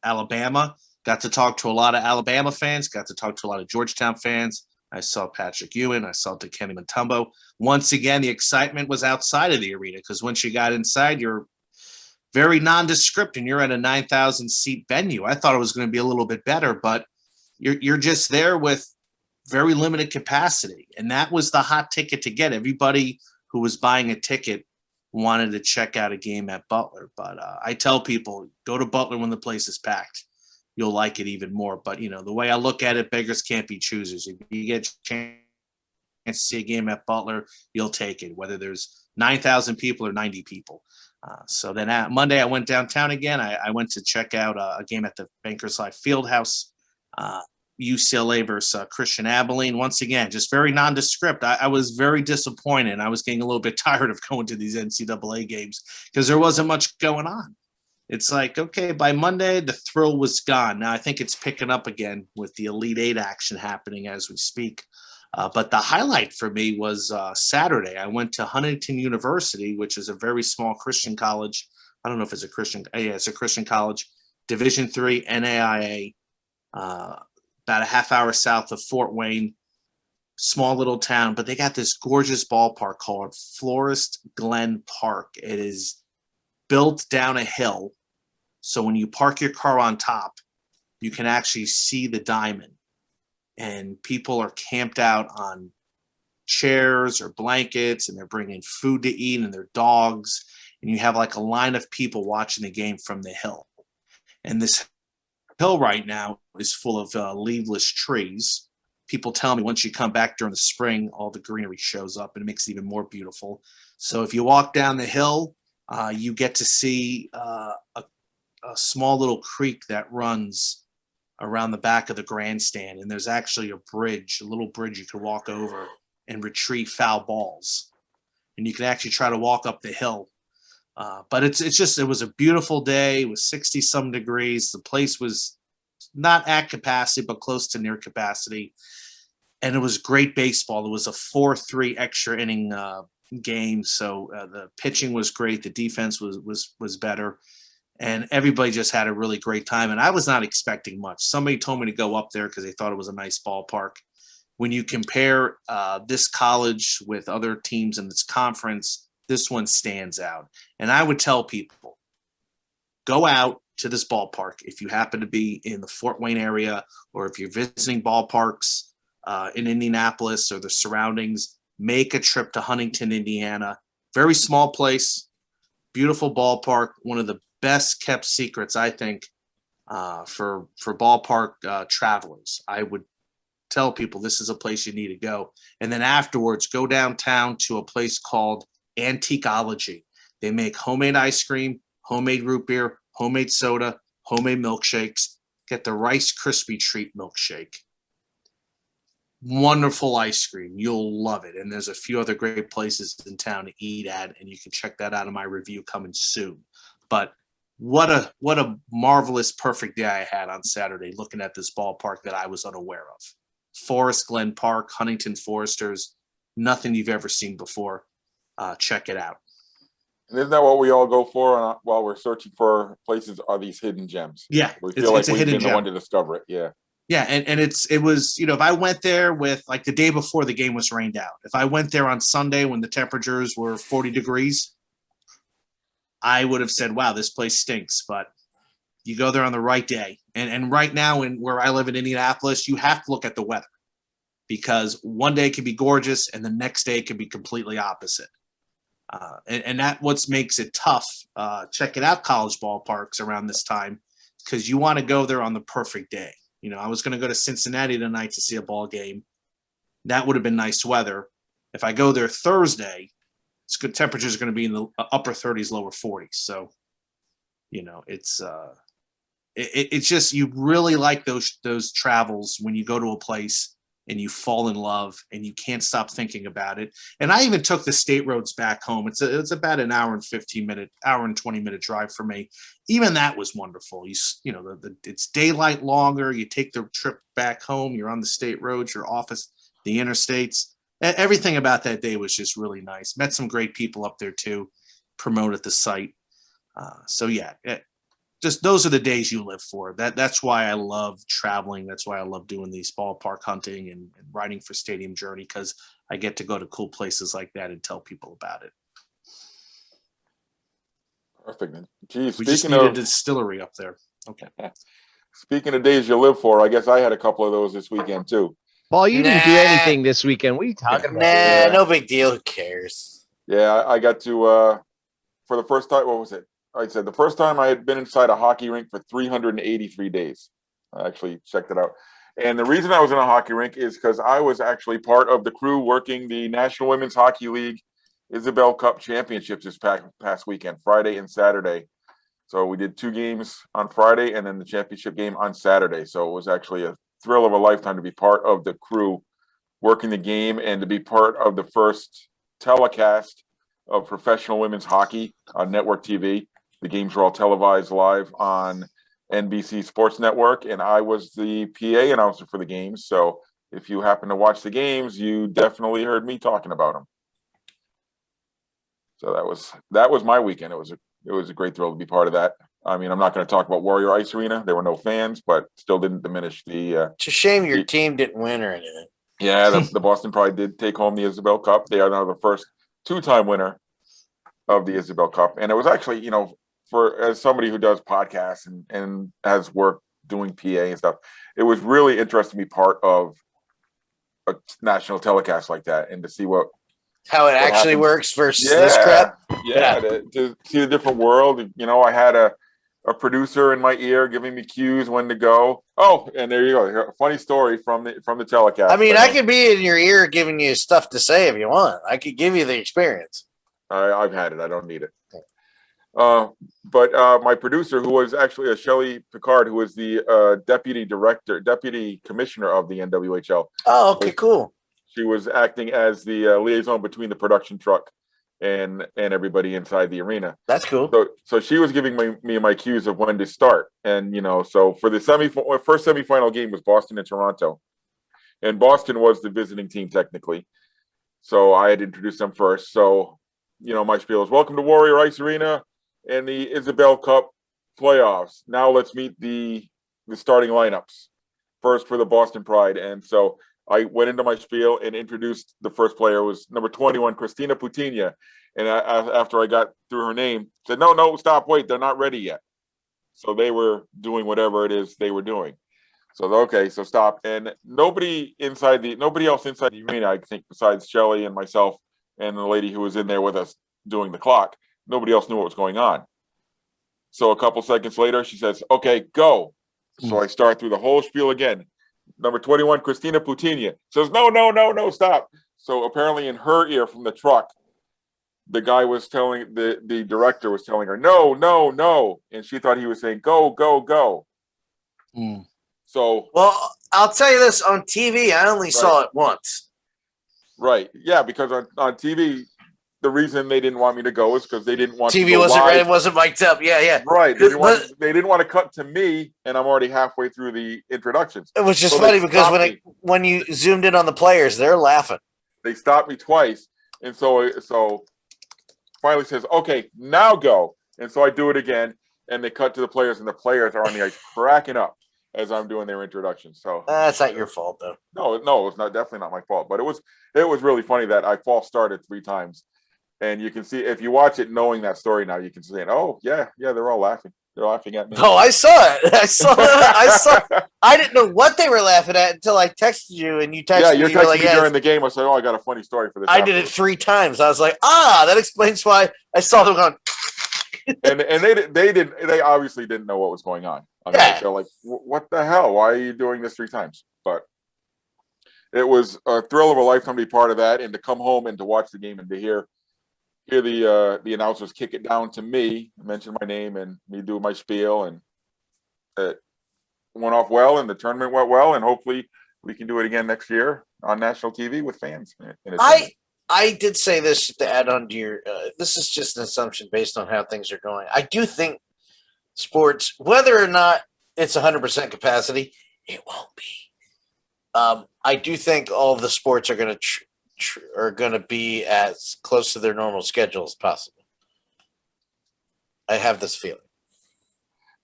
Alabama. Got to talk to a lot of Alabama fans. Got to talk to a lot of Georgetown fans. I saw Patrick Ewing. I saw Dikembe Mutombo. Once again, the excitement was outside of the arena because once you got inside, you're very nondescript, and you're at a 9,000 seat venue. I thought it was going to be a little bit better, but you're just there with very limited capacity. And that was the hot ticket to get. Everybody who was buying a ticket wanted to check out a game at Butler. But I tell people, go to Butler when the place is packed. You'll like it even more. But, the way I look at it, beggars can't be choosers. If you get a chance to see a game at Butler, you'll take it, whether there's 9,000 people or 90 people. So then Monday, I went downtown again. I went to check out a game at the Bankers Life Fieldhouse. UCLA versus Christian Abilene. Once again, just very nondescript. I was very disappointed. I was getting a little bit tired of going to these NCAA games because there wasn't much going on. It's like, okay, by Monday, the thrill was gone. Now I think it's picking up again with the Elite Eight action happening as we speak. But the highlight for me was Saturday. I went to Huntington University, which is a very small Christian college. I don't know if it's a Christian. Yeah, it's a Christian college. Division III NAIA. About a half hour south of Fort Wayne, small little town, but they got this gorgeous ballpark called Forest Glen Park. It is built down a hill. So when you park your car on top, you can actually see the diamond. And people are camped out on chairs or blankets, and they're bringing food to eat and their dogs. And you have like a line of people watching the game from the hill. And this hill right now is full of leafless trees. People tell me once you come back during the spring, all the greenery shows up and it makes it even more beautiful. So if you walk down the hill, you get to see a small little creek that runs around the back of the grandstand. And there's actually a little bridge you can walk over and retrieve foul balls. And you can actually try to walk up the hill. But it was a beautiful day. It was 60 some degrees. The place was not at capacity, but close to near capacity. And it was great baseball. It was a 4-3 extra inning game. So the pitching was great. The defense was better. And everybody just had a really great time. And I was not expecting much. Somebody told me to go up there because they thought it was a nice ballpark. When you compare this college with other teams in this conference, this one stands out. And I would tell people, go out to this ballpark if you happen to be in the Fort Wayne area, or if you're visiting ballparks in Indianapolis or the surroundings, make a trip to Huntington, Indiana. Very small place, beautiful ballpark, one of the best kept secrets, I think, for ballpark travelers. I would tell people this is a place you need to go. And then afterwards, go downtown to a place called Antiqueology. They make homemade ice cream, homemade root beer, homemade soda, homemade milkshakes. Get the Rice Krispie Treat milkshake. Wonderful ice cream. You'll love it. And there's a few other great places in town to eat at, and you can check that out in my review coming soon. But what a marvelous, perfect day I had on Saturday looking at this ballpark that I was unaware of. Forest Glen Park, Huntington Foresters, nothing you've ever seen before. Check it out. And isn't that what we all go for while we're searching for places? Are these hidden gems? Yeah, we feel like it's a we've hidden been gem. the one to discover it. Yeah. Yeah, and it was, if I went there with like the day before the game was rained out, if I went there on Sunday when the temperatures were 40 degrees, I would have said, wow, this place stinks. But you go there on the right day. And right now where I live in Indianapolis, you have to look at the weather because one day can be gorgeous and the next day can be completely opposite. And that what makes it tough. Checking out college ballparks around this time because you want to go there on the perfect day. I was going to go to Cincinnati tonight to see a ball game. That would have been nice weather. If I go there Thursday, it's good. Temperatures are going to be in the upper 30s, lower 40s. So, it's just you really like those travels when you go to a place and you fall in love and you can't stop thinking about it. And I even took the state roads back home. It's about an hour and 20-minute drive for me. Even that was wonderful. It's daylight longer. You take the trip back home. You're on the state roads, your office, the interstates. Everything about that day was just really nice. Met some great people up there too. Promoted the site. Just those are the days you live for. That's why I love traveling. That's why I love doing these ballpark hunting and riding for Stadium Journey because I get to go to cool places like that and tell people about it. Perfect. Geez, we just need a distillery up there. Okay. Speaking of days you live for, I guess I had a couple of those this weekend too. Paul, you didn't do anything this weekend. What are you talking about? Yeah. No big deal. Who cares? Yeah, I got to for the first time. What was it? I said the first time I had been inside a hockey rink for 383 days. I actually checked it out. And the reason I was in a hockey rink is because I was actually part of the crew working the National Women's Hockey League Isabel Cup Championships this past weekend, Friday and Saturday. So we did 2 games on Friday and then the championship game on Saturday. So it was actually a thrill of a lifetime to be part of the crew working the game and to be part of the first telecast of professional women's hockey on network TV. The games were all televised live on NBC Sports Network, and I was the PA announcer for the games. So if you happen to watch the games, you definitely heard me talking about them. So that was my weekend. It was a great thrill to be part of that. I mean, I'm not going to talk about Warrior Ice Arena. There were no fans, but still didn't diminish the. It's a shame your team didn't win or anything. Yeah, the Boston Pride did take home the Isabel Cup. They are now the first 2-time winner of the Isabel Cup, and it was actually, as somebody who does podcasts and has work doing PA and stuff, it was really interesting to be part of a national telecast like that and to see how it actually happens. Works versus this crap. Yeah, to see a different world. I had a producer in my ear giving me cues when to go. Oh, and there you go. A funny story from the telecast. I mean, I could be in your ear giving you stuff to say if you want. I could give you the experience. I've had it. I don't need it. But my producer, who was actually a Shelley Picard, who was the deputy commissioner of the NWHL. Oh, okay, cool. She was acting as the liaison between the production truck and everybody inside the arena. That's cool. So she was giving me my cues of when to start. And, so for the first semifinal game was Boston and Toronto. And Boston was the visiting team technically. So I had introduced them first. So, my spiel is welcome to Warrior Ice Arena and the Isabel Cup playoffs. Now let's meet the starting lineups. First for the Boston Pride. And so I went into my spiel and introduced the first player was number 21, Christina Putinha. And after I got through her name, said, no, stop, wait, they're not ready yet. So they were doing whatever it is they were doing. So, okay, so stop. And nobody else inside the arena, I think, besides Shelley and myself and the lady who was in there with us doing the clock, nobody else knew what was going on. So a couple seconds later, she says, okay, go. So I start through the whole spiel again. Number 21, Christina Plutinia, says, no, stop. So apparently in her ear from the truck, the guy was telling, the director was telling her, no. And she thought he was saying, go. Mm. So. Well, I'll tell you this, on TV, I only saw it once. Right. Yeah, because on TV, the reason they didn't want me to go is because they didn't want TV to go wasn't live. ready, wasn't mic'd up. Yeah. Right. They didn't want to cut to me, and I'm already halfway through the introductions. It was just So funny they because stopped when you zoomed in on the players, they're laughing. They stopped me twice, and so finally says, "Okay, now go." And so I do it again, and they cut to the players, and the players are on the ice cracking up as I'm doing their introduction. So That's not your fault, though. No, it's not, definitely not my fault. But it was really funny that I false started 3 times. And you can see, if you watch it knowing that story now, you can see, oh, yeah, they're all laughing. They're laughing at me. Oh, I saw it. I didn't know what they were laughing at until I texted you, and you texted me. Yeah, you're texting like, me during the game. I said, I got a funny story for this. I did it 3 times. I was like, that explains why I saw them going. and they obviously didn't know what was going on. They're like, what the hell? Why are you doing this 3 times? But it was a thrill of a lifetime to be part of that, and to come home and to watch the game and to hear the announcers kick it down to me, mention my name, and me do my spiel, and it went off well, and the tournament went well, and hopefully we can do it again next year on national TV with fans. I did say this to add on to your. This is just an assumption based on how things are going. I do think sports, whether or not it's 100% capacity, it won't be. I do think all of the sports are going to be as close to their normal schedule as possible. I have this feeling.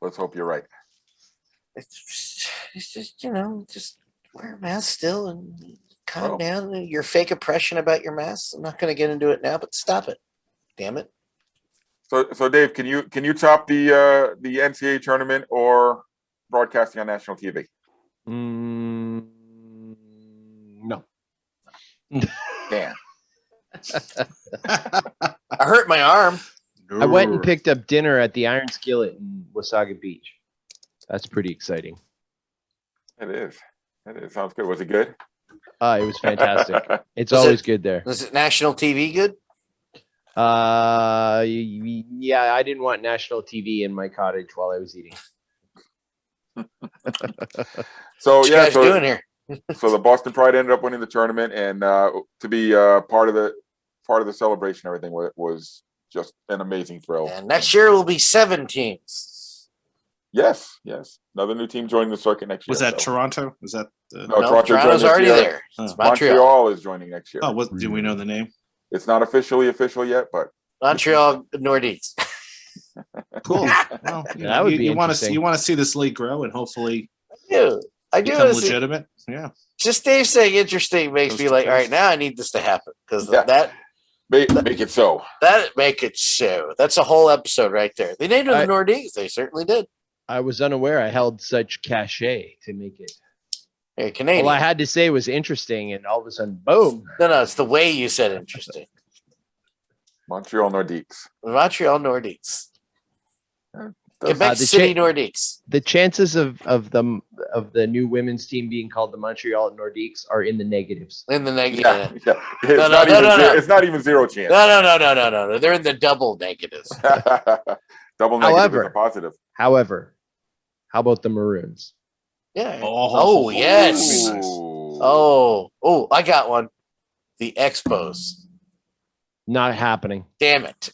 Let's hope you're right. It's just just wear a mask still and calm down. Your fake oppression about your mask. I'm not going to get into it now, but stop it. Damn it. So Dave, can you top the NCAA tournament or broadcasting on national TV? No. Damn. I hurt my arm. I went and picked up dinner at the Iron Skillet in Wasaga Beach. That's pretty exciting. It is. Sounds good. Was it good? It was fantastic. It's always good there. Was it national TV good? Yeah, I didn't want national TV in my cottage while I was eating. So what you guys doing here? So the Boston Pride ended up winning the tournament, and to be part of the celebration, everything was just an amazing thrill. And next year will be 7 teams. Yes. Another new team joining the circuit next year. Was that Toronto? Was that No, Toronto's already there. It's Montreal is joining next year. Oh, do we know the name? It's not officially official yet, but Montreal Nordiques. Cool. Well, that would be you want interesting. to see this league grow and hopefully I do. become legitimate. Yeah. Just Dave saying interesting makes me like, all right, now I need this to happen because that make it so. That make it so. That's a whole episode right there. They named them the Nordiques. They certainly did. I was unaware I held such cachet to make it. Hey, Canadian. All I had to say was interesting, and all of a sudden, boom. No, it's the way you said interesting. Montreal Nordiques. Montreal Nordiques. Quebec City Nordiques. The chances of the new women's team being called the Montreal Nordiques are in the negatives. In the negative. Yeah. It's not even 0 chance. No. They're in the double negatives. Double negative is a positive. However, how about the Maroons? Yeah. Oh yes. Nice. Oh, I got one. The Expos. Not happening. Damn it.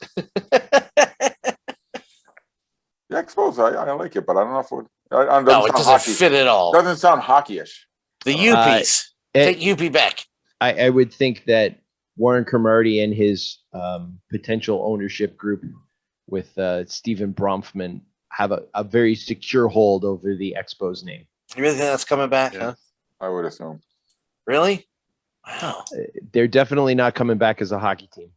The Expos, I like it, but I don't know if it doesn't fit at all. Doesn't sound hockey-ish. The Uppies. Take UP back. I would think that Warren Cromartie and his potential ownership group with Stephen Bronfman have a very secure hold over the Expos name. You really think that's coming back, huh? I would assume. Really? Wow. They're definitely not coming back as a hockey team.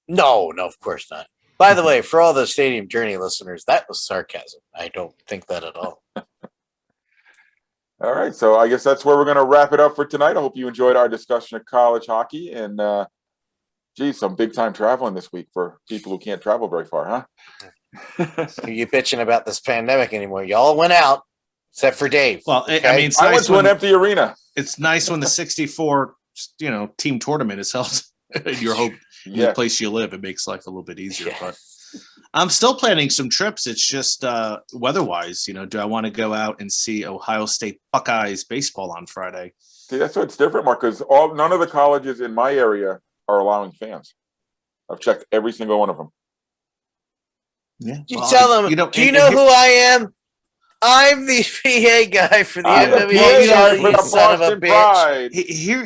No, of course not. By the way, for all the Stadium Journey listeners, that was sarcasm. I don't think that at all. All right, so I guess that's where we're going to wrap it up for tonight. I hope you enjoyed our discussion of college hockey. And, some big-time traveling this week for people who can't travel very far, huh? Are you bitching about this pandemic anymore? Y'all went out, Except for Dave. Well, okay? I mean, it's I nice went to when, an empty arena. it's nice when the 64, team tournament is held in your home, in the Yeah. place you live. It makes life a little bit easier. Yeah. But I'm still planning some trips. It's just weather-wise, do I want to go out and see Ohio State Buckeyes baseball on Friday? See, that's what's different, Mark, because none of the colleges in my area are allowing fans. I've checked every single one of them. Yeah. You tell them, do you know who I am? I'm the PA guy for the I'm the NWA. PA guy for the son of a Boston bitch. Pride.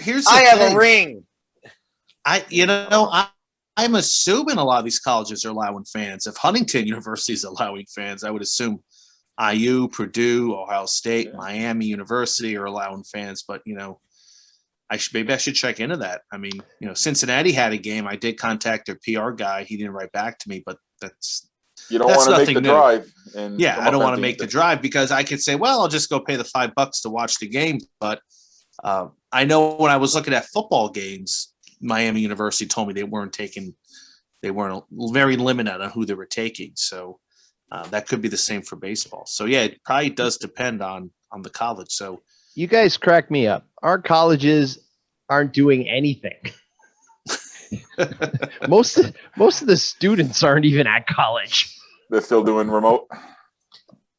Here's the I have thing. a ring. I'm assuming a lot of these colleges are allowing fans. If Huntington University is allowing fans, I would assume IU, Purdue, Ohio State, Miami University are allowing fans. But maybe I should check into that. I mean, Cincinnati had a game. I did contact their PR guy. He didn't write back to me, but you don't want to make the drive. I don't want to make the drive because I could say, well, I'll just go pay the $5 to watch the game. But I know when I was looking at football games, Miami University told me they weren't very limited on who they were taking. So that could be the same for baseball. So yeah, it probably does depend on the college. So You guys crack me up. Our colleges aren't doing anything. Most of the students aren't even at college. They're still doing remote.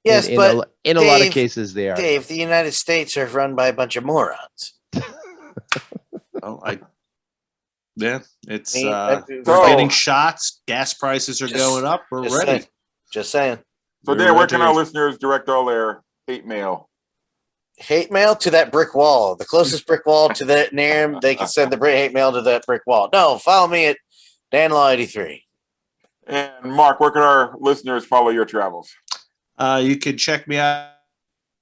Yes, in but a lot of cases they are. Dave, the United States are run by a bunch of morons. it's we're getting shots. Gas prices are going up. We're ready. Just saying. So, Dan, where can our listeners direct all their hate mail? Hate mail to that brick wall. The closest brick wall to that near him, they can send the hate mail to that brick wall. No, follow me at DanLaw83. And Mark, where can our listeners follow your travels? You can check me out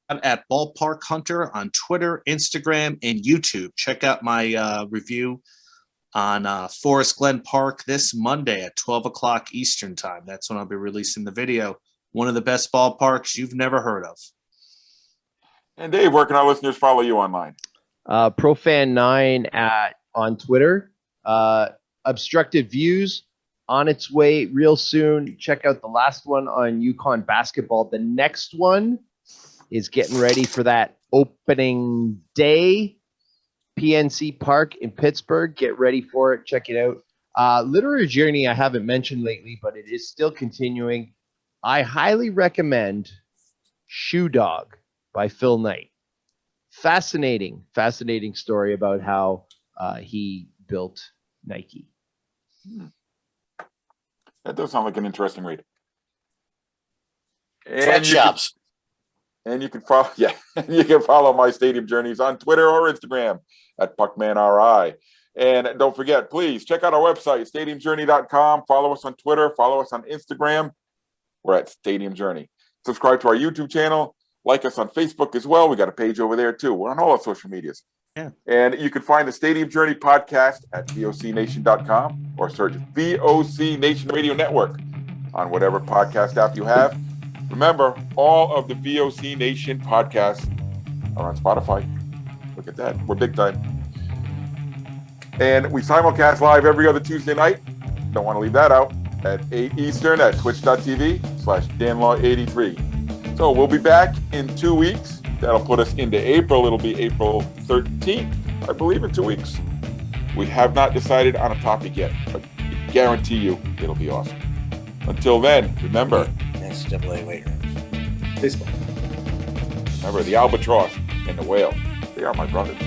at Ballpark Hunter on Twitter, Instagram, and YouTube. Check out my review on Forest Glen Park this Monday at 12 o'clock Eastern time. That's when I'll be releasing the video. One of the best ballparks you've never heard of. And Dave, where can our listeners follow you online? Profan9 on Twitter. Obstructed Views on its way real soon. Check out the last one on UConn basketball. The next one is getting ready for that opening day. PNC Park in Pittsburgh. Get ready for it. Check it out. Literary Journey I haven't mentioned lately, but it is still continuing. I highly recommend Shoe Dog by Phil Knight. Fascinating story about how he built Nike. That does sound like an interesting read. Sweatshops. And you can follow, you can follow my Stadium Journeys on Twitter or Instagram at PuckmanRI. And don't forget, please check out our website, stadiumjourney.com. Follow us on Twitter. Follow us on Instagram. We're at Stadium Journey. Subscribe to our YouTube channel. Like us on Facebook as well. We got a page over there too. We're on all our social medias. Yeah. And you can find the Stadium Journey podcast at vocnation.com or search VOC Nation Radio Network on whatever podcast app you have. Remember, all of the VOC Nation podcasts are on Spotify. Look at that. We're big time. And we simulcast live every other Tuesday night. Don't want to leave that out. At 8 Eastern at twitch.tv/DanLaw83. So we'll be back in 2 weeks. That'll put us into April. It'll be April 13th, I believe, in 2 weeks. We have not decided on a topic yet, but I guarantee you it'll be awesome. Until then, remember, NCAA weight rooms. Baseball. Remember the albatross and the whale. They are my brothers.